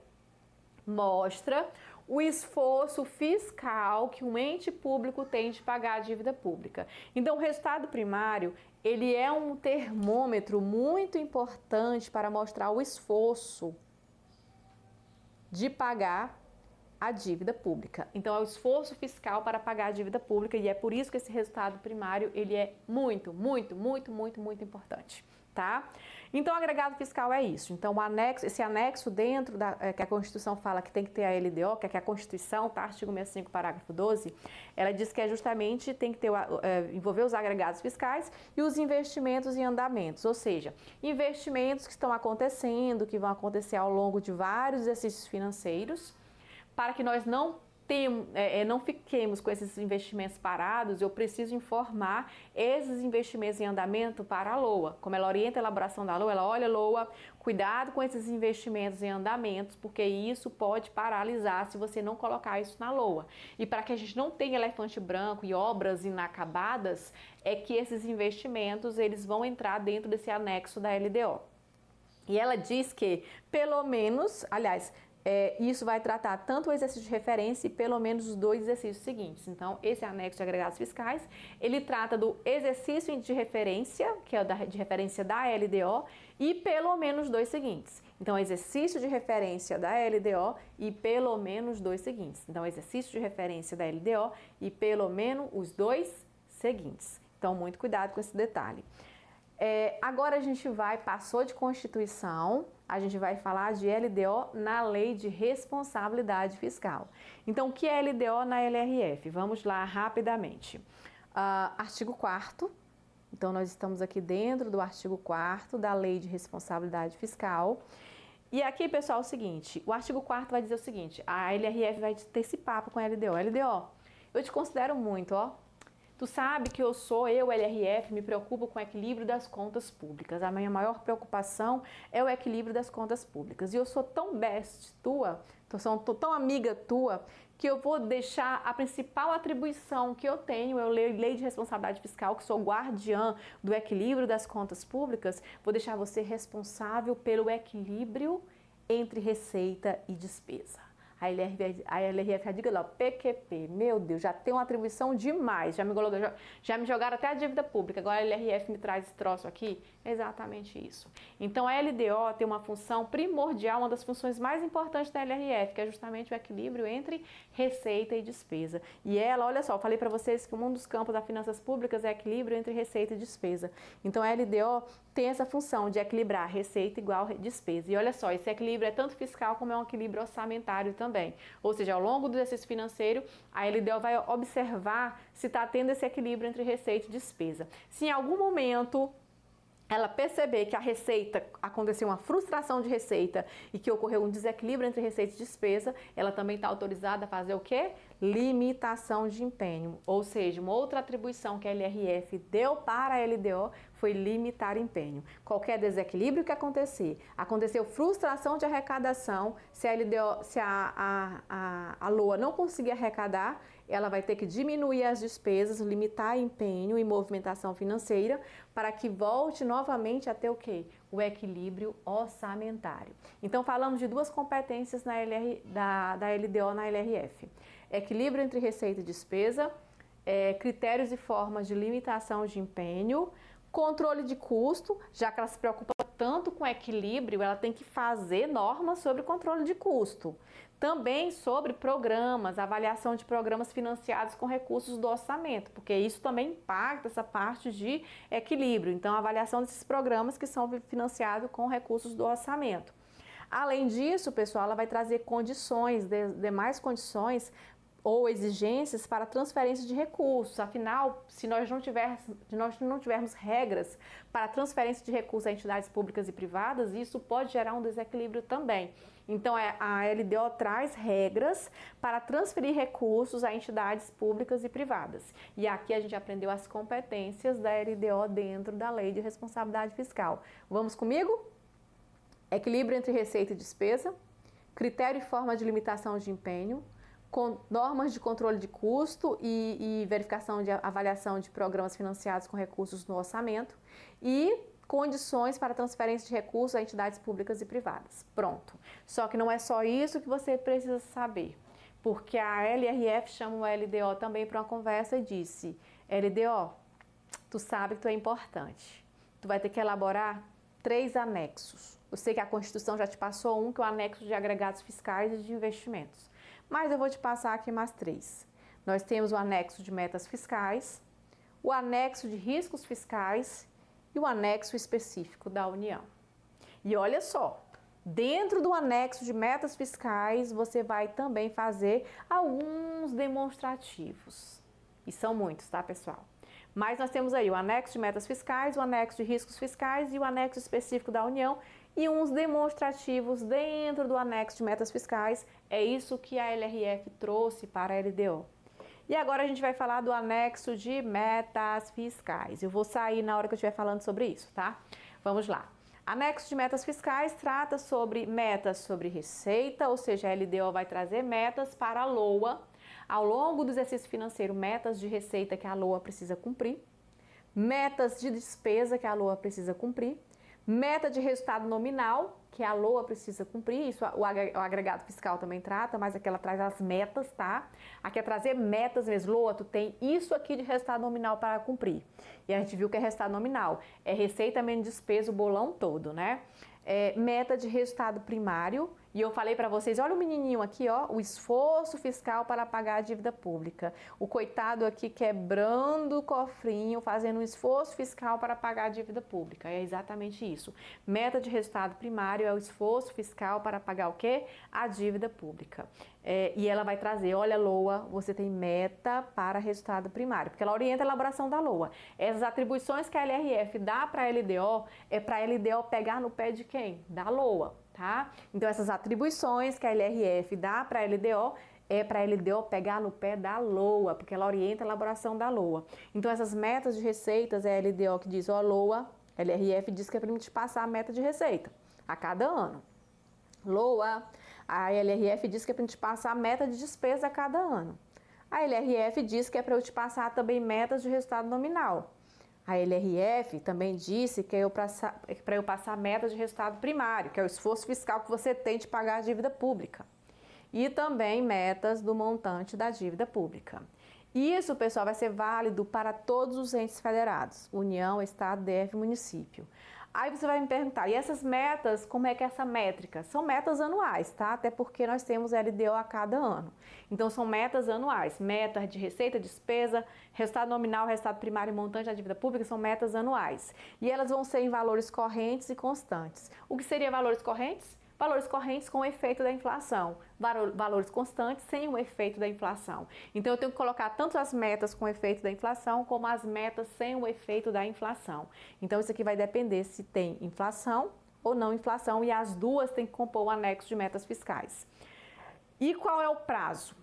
mostra o esforço fiscal que um ente público tem de pagar a dívida pública. Então, o resultado primário, ele é um termômetro muito importante para mostrar o esforço de pagar a dívida pública. Então, é o esforço fiscal para pagar a dívida pública e é por isso que esse resultado primário, ele é muito, muito, muito, muito, muito importante, tá? Então, o agregado fiscal é isso. Então, esse anexo dentro que a Constituição fala que tem que ter a LDO, que é a Constituição, tá? Artigo 65, parágrafo 12, ela diz que justamente tem que ter, envolver os agregados fiscais e os investimentos em andamentos, ou seja, investimentos que estão acontecendo, que vão acontecer ao longo de vários exercícios financeiros, para que nós não fiquemos com esses investimentos parados, eu preciso informar esses investimentos em andamento para a LOA. Como ela orienta a elaboração da LOA, ela olha, LOA, cuidado com esses investimentos em andamentos, porque isso pode paralisar se você não colocar isso na LOA. E para que a gente não tenha elefante branco e obras inacabadas, é que esses investimentos eles vão entrar dentro desse anexo da LDO. E ela diz que, pelo menos, aliás, isso vai tratar tanto o exercício de referência e pelo menos os 2 exercícios seguintes. Então, esse anexo de agregados fiscais, ele trata do exercício de referência, que é de referência da LDO, e pelo menos 2 seguintes. Então, exercício de referência da LDO e pelo menos 2 seguintes. Então, exercício de referência da LDO e pelo menos os 2 seguintes. Então, muito cuidado com esse detalhe. Agora a gente passou de Constituição, a gente vai falar de LDO na Lei de Responsabilidade Fiscal. Então, o que é LDO na LRF? Vamos lá rapidamente. Artigo 4º, então nós estamos aqui dentro do artigo 4º da Lei de Responsabilidade Fiscal. E aqui, pessoal, é o seguinte, o artigo 4º vai dizer o seguinte, a LRF vai ter esse papo com a LDO. LDO, eu te considero muito, ó. Tu sabe que eu, LRF, me preocupo com o equilíbrio das contas públicas. A minha maior preocupação é o equilíbrio das contas públicas. E eu sou tão best tua, sou tão amiga tua, que eu vou deixar a principal atribuição que eu tenho, eu leio Lei de Responsabilidade Fiscal, que sou guardiã do equilíbrio das contas públicas, vou deixar você responsável pelo equilíbrio entre receita e despesa. A LRF diga lá, PQP, meu Deus, já tem uma atribuição demais, já me jogaram até a dívida pública, agora a LRF me traz esse troço aqui, é exatamente isso. Então a LDO tem uma função primordial, uma das funções mais importantes da LRF, que é justamente o equilíbrio entre receita e despesa. E ela, olha só, eu falei para vocês que um dos campos das finanças públicas é equilíbrio entre receita e despesa. Então a LDO tem essa função de equilibrar receita igual despesa. E olha só, esse equilíbrio é tanto fiscal como é um equilíbrio orçamentário também. Ou seja, ao longo do exercício financeiro, a LDO vai observar se está tendo esse equilíbrio entre receita e despesa. Se em algum momento ela perceber que a receita, aconteceu uma frustração de receita e que ocorreu um desequilíbrio entre receita e despesa, ela também está autorizada a fazer o quê? Limitação de empenho. Ou seja, uma outra atribuição que a LRF deu para a LDO foi limitar empenho. Qualquer desequilíbrio que aconteceu frustração de arrecadação, se a LOA não conseguir arrecadar, ela vai ter que diminuir as despesas, limitar empenho e movimentação financeira para que volte novamente a ter o quê? O equilíbrio orçamentário. Então, falamos de duas competências da LDO na LRF. Equilíbrio entre receita e despesa, critérios e formas de limitação de empenho, controle de custo, já que ela se preocupa tanto com equilíbrio, ela tem que fazer normas sobre controle de custo. Também sobre programas, avaliação de programas financiados com recursos do orçamento, porque isso também impacta essa parte de equilíbrio. Então, a avaliação desses programas que são financiados com recursos do orçamento. Além disso, pessoal, ela vai trazer condições, demais condições ou exigências para transferência de recursos. Afinal, se nós não tivermos regras para transferência de recursos a entidades públicas e privadas, isso pode gerar um desequilíbrio também. Então, a LDO traz regras para transferir recursos a entidades públicas e privadas. E aqui a gente aprendeu as competências da LDO dentro da Lei de Responsabilidade Fiscal. Vamos comigo? Equilíbrio entre receita e despesa, critério e forma de limitação de empenho, com normas de controle de custo e verificação de avaliação de programas financiados com recursos no orçamento e condições para transferência de recursos a entidades públicas e privadas. Pronto. Só que não é só isso que você precisa saber, porque a LRF chamou a LDO também para uma conversa e disse: LDO, tu sabe que tu é importante. Tu vai ter que elaborar 3 anexos. Eu sei que a Constituição já te passou um, que é o anexo de agregados fiscais e de investimentos. Mas eu vou te passar aqui mais 3. Nós temos o anexo de metas fiscais, o anexo de riscos fiscais e o anexo específico da União. E olha só, dentro do anexo de metas fiscais, você vai também fazer alguns demonstrativos. E são muitos, tá, pessoal? Mas nós temos aí o anexo de metas fiscais, o anexo de riscos fiscais e o anexo específico da União e uns demonstrativos dentro do anexo de metas fiscais. É isso que a LRF trouxe para a LDO. E agora a gente vai falar do anexo de metas fiscais. Eu vou sair na hora que eu estiver falando sobre isso, tá? Vamos lá. Anexo de metas fiscais trata sobre metas sobre receita, ou seja, a LDO vai trazer metas para a LOA ao longo do exercício financeiro, metas de receita que a LOA precisa cumprir, metas de despesa que a LOA precisa cumprir, meta de resultado nominal, que a LOA precisa cumprir, isso o agregado fiscal também trata, mas aqui ela traz as metas, tá? Aqui é trazer metas mesmo. LOA, tu tem isso aqui de resultado nominal para cumprir. E a gente viu que é resultado nominal, é receita menos despesa, o bolão todo, né? meta de resultado primário. E eu falei para vocês, olha o menininho aqui, ó, o esforço fiscal para pagar a dívida pública. O coitado aqui quebrando o cofrinho, fazendo um esforço fiscal para pagar a dívida pública. É exatamente isso. Meta de resultado primário é o esforço fiscal para pagar o quê? A dívida pública. E ela vai trazer, olha, LOA, você tem meta para resultado primário, porque ela orienta a elaboração da LOA. Essas atribuições que a LRF dá para a LDO, é para a LDO pegar no pé de quem? Da LOA. Tá? Então, essas atribuições que a LRF dá para a LDO é para a LDO pegar no pé da LOA, porque ela orienta a elaboração da LOA. Então, essas metas de receitas é a LDO que diz, ó, LOA, a LRF diz que é para me te passar a meta de receita a cada ano. LOA, a LRF diz que é para te passar a meta de despesa a cada ano. A LRF diz que é para eu te passar também metas de resultado nominal. A LRF também disse que é para eu passar metas de resultado primário, que é o esforço fiscal que você tem de pagar a dívida pública. E também metas do montante da dívida pública. Isso, pessoal, vai ser válido para todos os entes federados, União, Estado, DF e município. Aí você vai me perguntar, e essas metas, como é que é essa métrica? São metas anuais, tá? Até porque nós temos LDO a cada ano. Então, são metas anuais. Metas de receita, despesa, resultado nominal, resultado primário e montante da dívida pública são metas anuais. E elas vão ser em valores correntes e constantes. O que seria valores correntes? Valores correntes com o efeito da inflação, valores constantes sem o efeito da inflação. Então, eu tenho que colocar tanto as metas com o efeito da inflação, como as metas sem o efeito da inflação. Então, isso aqui vai depender se tem inflação ou não inflação, e as duas têm que compor o anexo de metas fiscais. E qual é o prazo?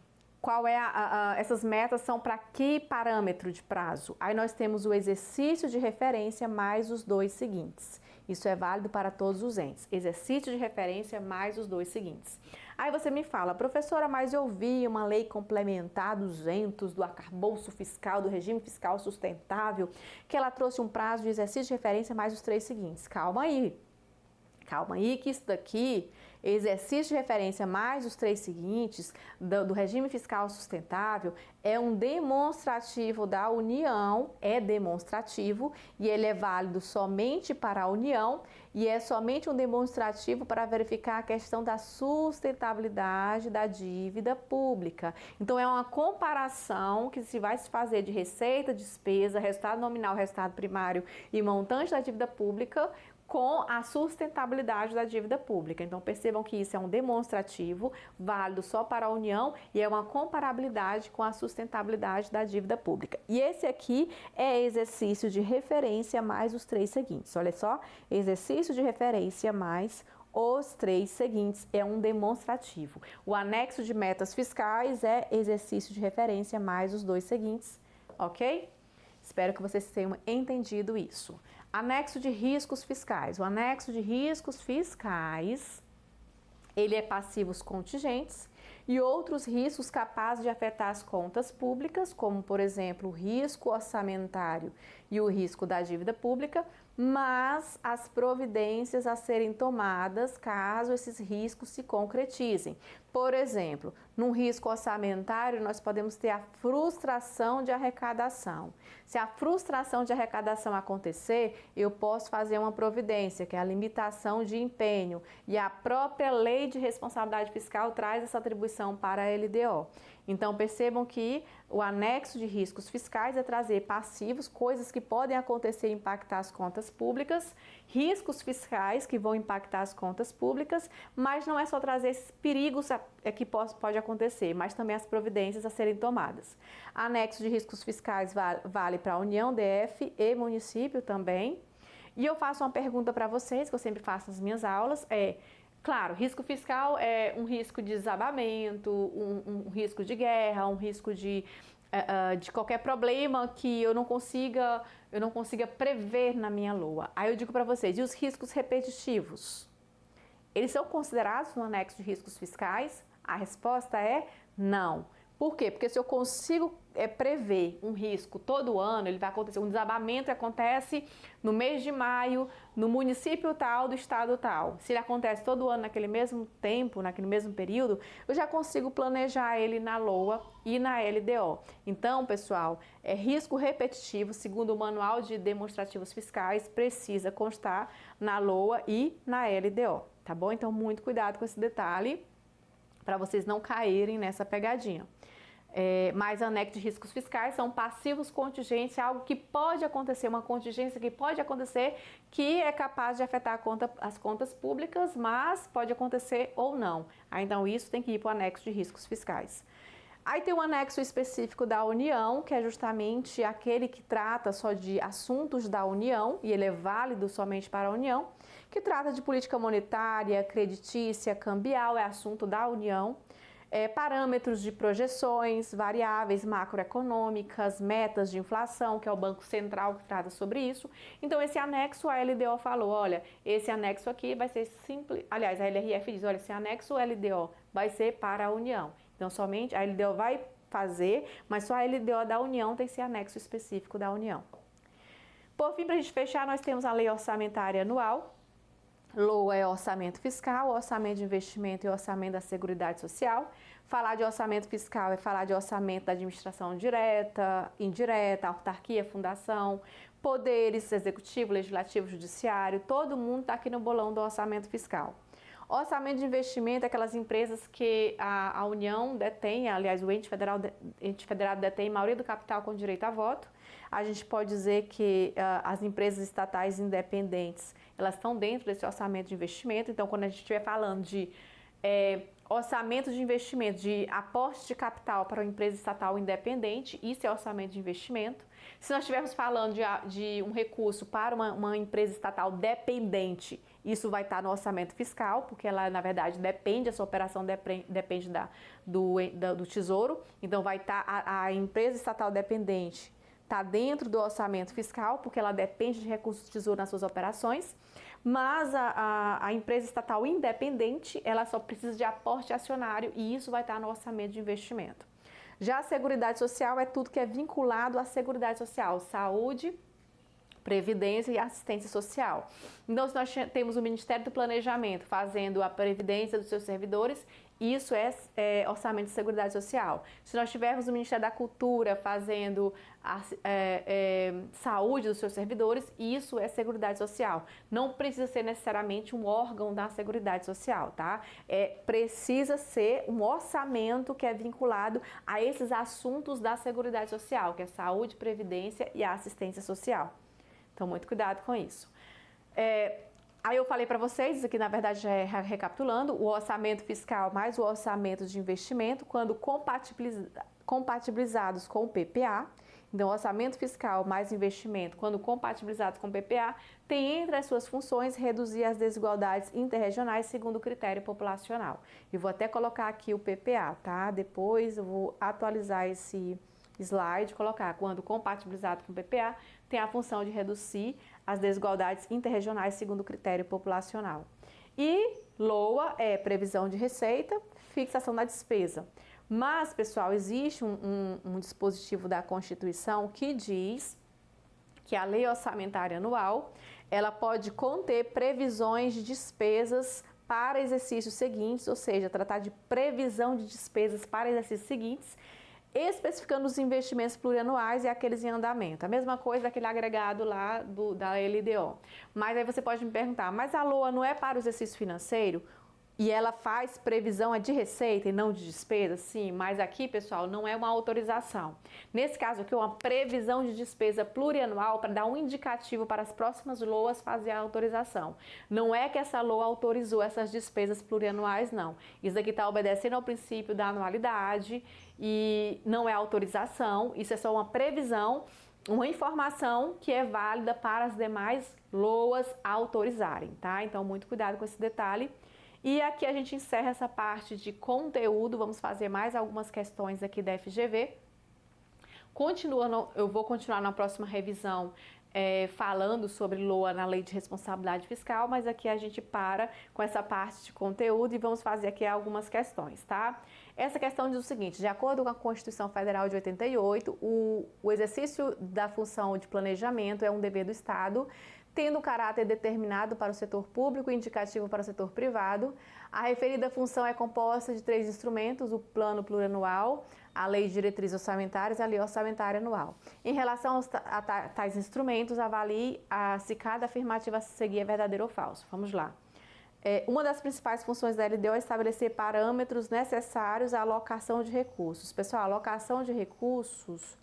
Essas metas são para que parâmetro de prazo? Aí nós temos o exercício de referência mais os dois seguintes. Isso é válido para todos os entes. Exercício de referência mais os dois seguintes. Aí você me fala, professora, mas eu vi uma lei complementar 200 do arcabouço fiscal, do regime fiscal sustentável, que ela trouxe um prazo de exercício de referência mais os três seguintes. Calma aí, que isso daqui, exercício de referência mais os três seguintes do regime fiscal sustentável é um demonstrativo da União, é demonstrativo e ele é válido somente para a União e é somente um demonstrativo para verificar a questão da sustentabilidade da dívida pública. Então é uma comparação que se vai se fazer de receita, despesa, resultado nominal, resultado primário e montante da dívida pública com a sustentabilidade da dívida pública. Então, percebam que isso é um demonstrativo válido só para a União e é uma comparabilidade com a sustentabilidade da dívida pública. E esse aqui é exercício de referência mais os três seguintes. Olha só, exercício de referência mais os três seguintes é um demonstrativo. O anexo de metas fiscais é exercício de referência mais os dois seguintes, ok? Espero que vocês tenham entendido isso. Anexo de riscos fiscais. O anexo de riscos fiscais, ele é passivos contingentes e outros riscos capazes de afetar as contas públicas, como, por exemplo, o risco orçamentário e o risco da dívida pública, mas as providências a serem tomadas caso esses riscos se concretizem. Por exemplo, num risco orçamentário, nós podemos ter a frustração de arrecadação. Se a frustração de arrecadação acontecer, eu posso fazer uma providência, que é a limitação de empenho, e a própria Lei de Responsabilidade Fiscal traz essa atribuição para a LDO. Então, percebam que o anexo de riscos fiscais é trazer passivos, coisas que podem acontecer e impactar as contas públicas, riscos fiscais que vão impactar as contas públicas, mas não é só trazer esses perigos que pode acontecer, mas também as providências a serem tomadas. Anexo de riscos fiscais vale para a União, DF e município também. E eu faço uma pergunta para vocês, que eu sempre faço nas minhas aulas, claro, risco fiscal é um risco de desabamento, um risco de guerra, um risco de qualquer problema que eu não consiga prever na minha LOA. Aí eu digo para vocês, e os riscos repetitivos? Eles são considerados no anexo de riscos fiscais? A resposta é não. Por quê? Porque se eu consigo prever um risco todo ano, ele vai acontecer, um desabamento acontece no mês de maio, no município tal, do estado tal. Se ele acontece todo ano naquele mesmo tempo, naquele mesmo período, eu já consigo planejar ele na LOA e na LDO. Então, pessoal, risco repetitivo, segundo o Manual de Demonstrativos Fiscais, precisa constar na LOA e na LDO, tá bom? Então, muito cuidado com esse detalhe, para vocês não caírem nessa pegadinha. Mais anexo de riscos fiscais são passivos contingentes, algo que pode acontecer, uma contingência que pode acontecer, que é capaz de afetar as contas públicas, mas pode acontecer ou não. Então isso tem que ir para o anexo de riscos fiscais. Aí tem um anexo específico da União, que é justamente aquele que trata só de assuntos da União, e ele é válido somente para a União, que trata de política monetária, creditícia, cambial, é assunto da União. Parâmetros de projeções, variáveis macroeconômicas, metas de inflação, que é o Banco Central que trata sobre isso. Então, esse anexo, a LDO falou, olha, esse anexo aqui vai ser simples, aliás, a LRF diz, olha, esse anexo LDO vai ser para a União. Então, somente a LDO vai fazer, mas só a LDO da União tem esse anexo específico da União. Por fim, para a gente fechar, nós temos a Lei Orçamentária Anual. LOA é orçamento fiscal, orçamento de investimento e orçamento da Seguridade Social. Falar de orçamento fiscal é falar de orçamento da administração direta, indireta, autarquia, fundação, poderes executivo, legislativo, judiciário, todo mundo está aqui no bolão do orçamento fiscal. Orçamento de investimento é aquelas empresas que a União detém, aliás, o ente federado detém a maioria do capital com direito a voto. A gente pode dizer que as empresas estatais independentes, elas estão dentro desse orçamento de investimento. Então, quando a gente estiver falando de orçamento de investimento, de aporte de capital para uma empresa estatal independente, isso é orçamento de investimento. Se nós estivermos falando de um recurso para uma empresa estatal dependente, isso vai estar no orçamento fiscal, porque ela, na verdade, depende, essa operação depende do Tesouro. Então, vai estar a empresa estatal dependente está dentro do orçamento fiscal, porque ela depende de recursos do Tesouro nas suas operações, mas a empresa estatal independente, ela só precisa de aporte acionário e isso vai estar no orçamento de investimento. Já a Seguridade Social é tudo que é vinculado à Seguridade Social, saúde, previdência e assistência social. Então, se nós temos o Ministério do Planejamento fazendo a previdência dos seus servidores, isso é orçamento de Seguridade Social. Se nós tivermos o Ministério da Cultura fazendo a saúde dos seus servidores, isso é Seguridade Social. Não precisa ser necessariamente um órgão da Seguridade Social, tá? Precisa ser um orçamento que é vinculado a esses assuntos da Seguridade Social, que é saúde, previdência e assistência social. Então, muito cuidado com isso. Aí eu falei para vocês, isso aqui na verdade é recapitulando, o orçamento fiscal mais o orçamento de investimento, quando compatibilizados com o PPA. Então, orçamento fiscal mais investimento, quando compatibilizados com o PPA, tem entre as suas funções reduzir as desigualdades interregionais segundo o critério populacional. E vou até colocar aqui o PPA, tá? Depois eu vou atualizar esse slide, colocar quando compatibilizado com o PPA, tem a função de reduzir as desigualdades interregionais segundo o critério populacional. E LOA é previsão de receita, fixação da despesa. Mas, pessoal, existe um dispositivo da Constituição que diz que a Lei Orçamentária Anual, ela pode conter previsões de despesas para exercícios seguintes, ou seja, tratar de previsão de despesas para exercícios seguintes, especificando os investimentos plurianuais e aqueles em andamento. A mesma coisa daquele agregado lá da LDO. Mas aí você pode me perguntar, mas a LOA não é para o exercício financeiro? E ela faz previsão de receita e não de despesa? Sim, mas aqui, pessoal, não é uma autorização. Nesse caso aqui, é uma previsão de despesa plurianual para dar um indicativo para as próximas LOAs fazer a autorização. Não é que essa LOA autorizou essas despesas plurianuais, não. Isso aqui está obedecendo ao princípio da anualidade e não é autorização, isso é só uma previsão, uma informação que é válida para as demais LOAs autorizarem, tá? Então, muito cuidado com esse detalhe. E aqui a gente encerra essa parte de conteúdo, vamos fazer mais algumas questões aqui da FGV. Eu vou continuar na próxima revisão falando sobre LOA na Lei de Responsabilidade Fiscal, mas aqui a gente para com essa parte de conteúdo e vamos fazer aqui algumas questões, tá? Essa questão diz o seguinte: de acordo com a Constituição Federal de 88, o exercício da função de planejamento é um dever do Estado, tendo caráter determinado para o setor público e indicativo para o setor privado. A referida função é composta de 3 instrumentos: o Plano Plurianual, a Lei de Diretrizes Orçamentárias e a Lei Orçamentária Anual. Em relação a tais instrumentos, avalie se cada afirmativa a seguir é verdadeira ou falso. Vamos lá. Uma das principais funções da LDO é estabelecer parâmetros necessários à alocação de recursos. Pessoal, a alocação de recursos,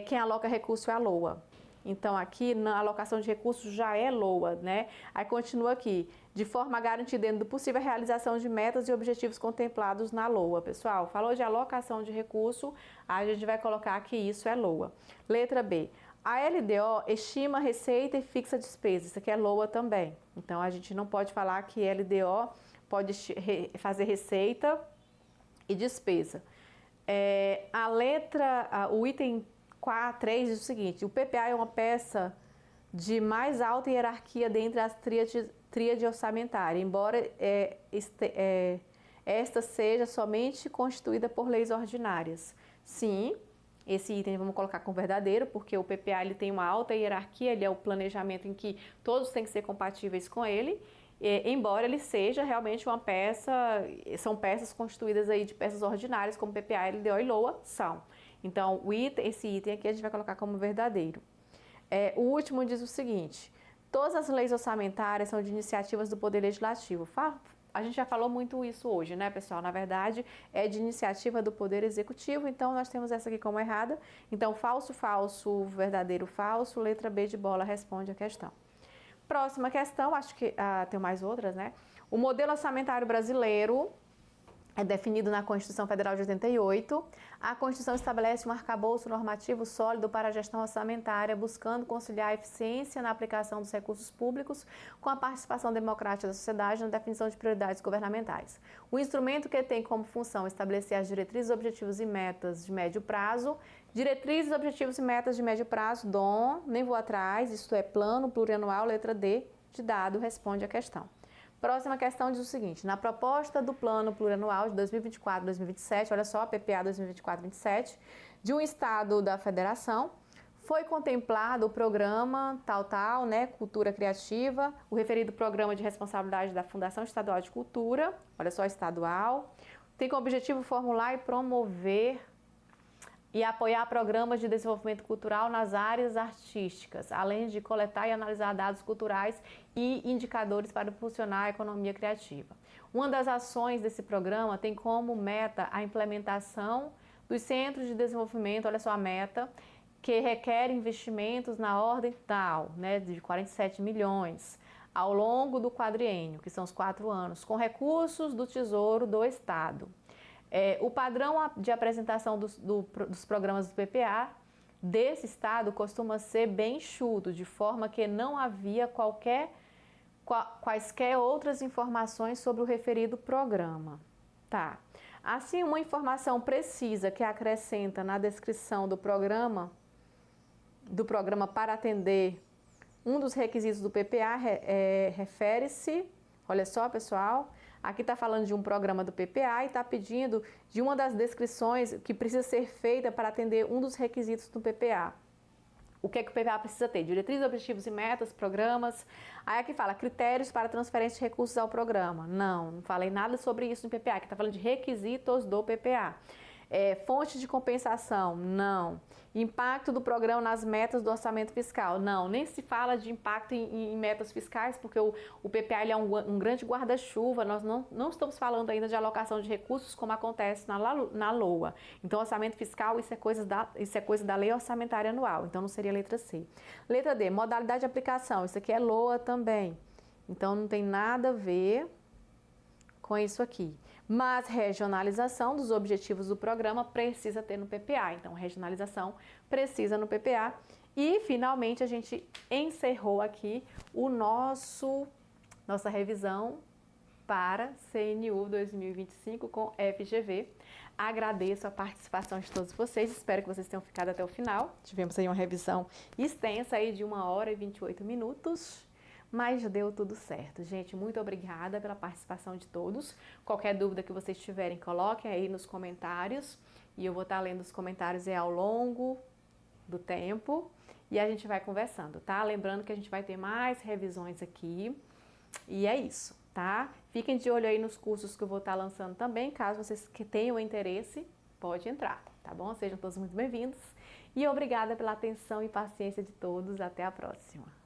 quem aloca recurso é a LOA. Então, aqui na alocação de recursos já é LOA, né? Aí continua aqui: de forma a garantir, dentro do possível, a realização de metas e objetivos contemplados na LOA. Pessoal, falou de alocação de recurso, a gente vai colocar que isso é LOA. Letra B: a LDO estima receita e fixa despesas. Isso aqui é LOA também. Então, a gente não pode falar que LDO pode fazer receita e despesa. O item 3 diz o seguinte: o PPA é uma peça de mais alta hierarquia dentre as tríade orçamentária, embora esta seja somente constituída por leis ordinárias. Sim, esse item vamos colocar como verdadeiro, porque o PPA ele tem uma alta hierarquia, ele é o planejamento em que todos têm que ser compatíveis com ele, embora ele seja realmente uma peça, são peças constituídas aí de peças ordinárias, como PPA, LDO e LOA são. Então, esse item aqui a gente vai colocar como verdadeiro. O último diz o seguinte: todas as leis orçamentárias são de iniciativas do Poder Legislativo. A gente já falou muito isso hoje, né, pessoal? Na verdade, é de iniciativa do Poder Executivo, então nós temos essa aqui como errada. Então, falso, falso, verdadeiro, falso, letra B de bola responde a questão. Próxima questão, acho que tem mais outras, né? O modelo orçamentário brasileiro é definido na Constituição Federal de 88. A Constituição estabelece um arcabouço normativo sólido para a gestão orçamentária, buscando conciliar a eficiência na aplicação dos recursos públicos com a participação democrática da sociedade na definição de prioridades governamentais. O instrumento que tem como função estabelecer as diretrizes, objetivos e metas de médio prazo. Diretrizes, objetivos e metas de médio prazo, nem vou atrás, isto é Plano Plurianual, letra D de dado, responde a questão. Próxima questão diz o seguinte: na proposta do Plano Plurianual de 2024-2027, olha só, PPA 2024-2027, de um Estado da Federação, foi contemplado o programa né, Cultura Criativa, o referido Programa de Responsabilidade da Fundação Estadual de Cultura, olha só, estadual, tem como objetivo formular e promover e apoiar programas de desenvolvimento cultural nas áreas artísticas, além de coletar e analisar dados culturais e indicadores para impulsionar a economia criativa. Uma das ações desse programa tem como meta a implementação dos centros de desenvolvimento, olha só a meta, que requer investimentos na ordem tal, né, de 47 milhões, ao longo do quadriênio, que são os 4 anos, com recursos do Tesouro do Estado. O padrão de apresentação dos programas do PPA desse estado costuma ser bem enxuto, de forma que não havia quaisquer outras informações sobre o referido programa. Tá. Assim, uma informação precisa que acrescenta na descrição do programa para atender um dos requisitos do PPA refere-se, olha só, pessoal, aqui está falando de um programa do PPA e está pedindo de uma das descrições que precisa ser feita para atender um dos requisitos do PPA. O que é que o PPA precisa ter? Diretrizes, objetivos e metas, programas. Aí aqui fala critérios para transferência de recursos ao programa. Não falei nada sobre isso no PPA, que está falando de requisitos do PPA. Fonte de compensação? Não. Impacto do programa nas metas do orçamento fiscal? Não, nem se fala de impacto em metas fiscais, porque o PPA ele é um grande guarda-chuva, nós não estamos falando ainda de alocação de recursos como acontece na LOA. Então, orçamento fiscal, isso é coisa da Lei Orçamentária Anual, então não seria a letra C. Letra D, modalidade de aplicação, isso aqui é LOA também, então não tem nada a ver com isso aqui. Mas regionalização dos objetivos do programa precisa ter no PPA. Então, regionalização precisa no PPA. E, finalmente, a gente encerrou aqui nossa revisão para CNU 2025 com FGV. Agradeço a participação de todos vocês, espero que vocês tenham ficado até o final. Tivemos aí uma revisão extensa aí de 1h28, mas deu tudo certo. Gente, muito obrigada pela participação de todos. Qualquer dúvida que vocês tiverem, coloquem aí nos comentários e eu vou estar lendo os comentários ao longo do tempo e a gente vai conversando, tá? Lembrando que a gente vai ter mais revisões aqui e é isso, tá? Fiquem de olho aí nos cursos que eu vou estar lançando também, caso vocês que tenham interesse, pode entrar, tá bom? Sejam todos muito bem-vindos e obrigada pela atenção e paciência de todos. Até a próxima.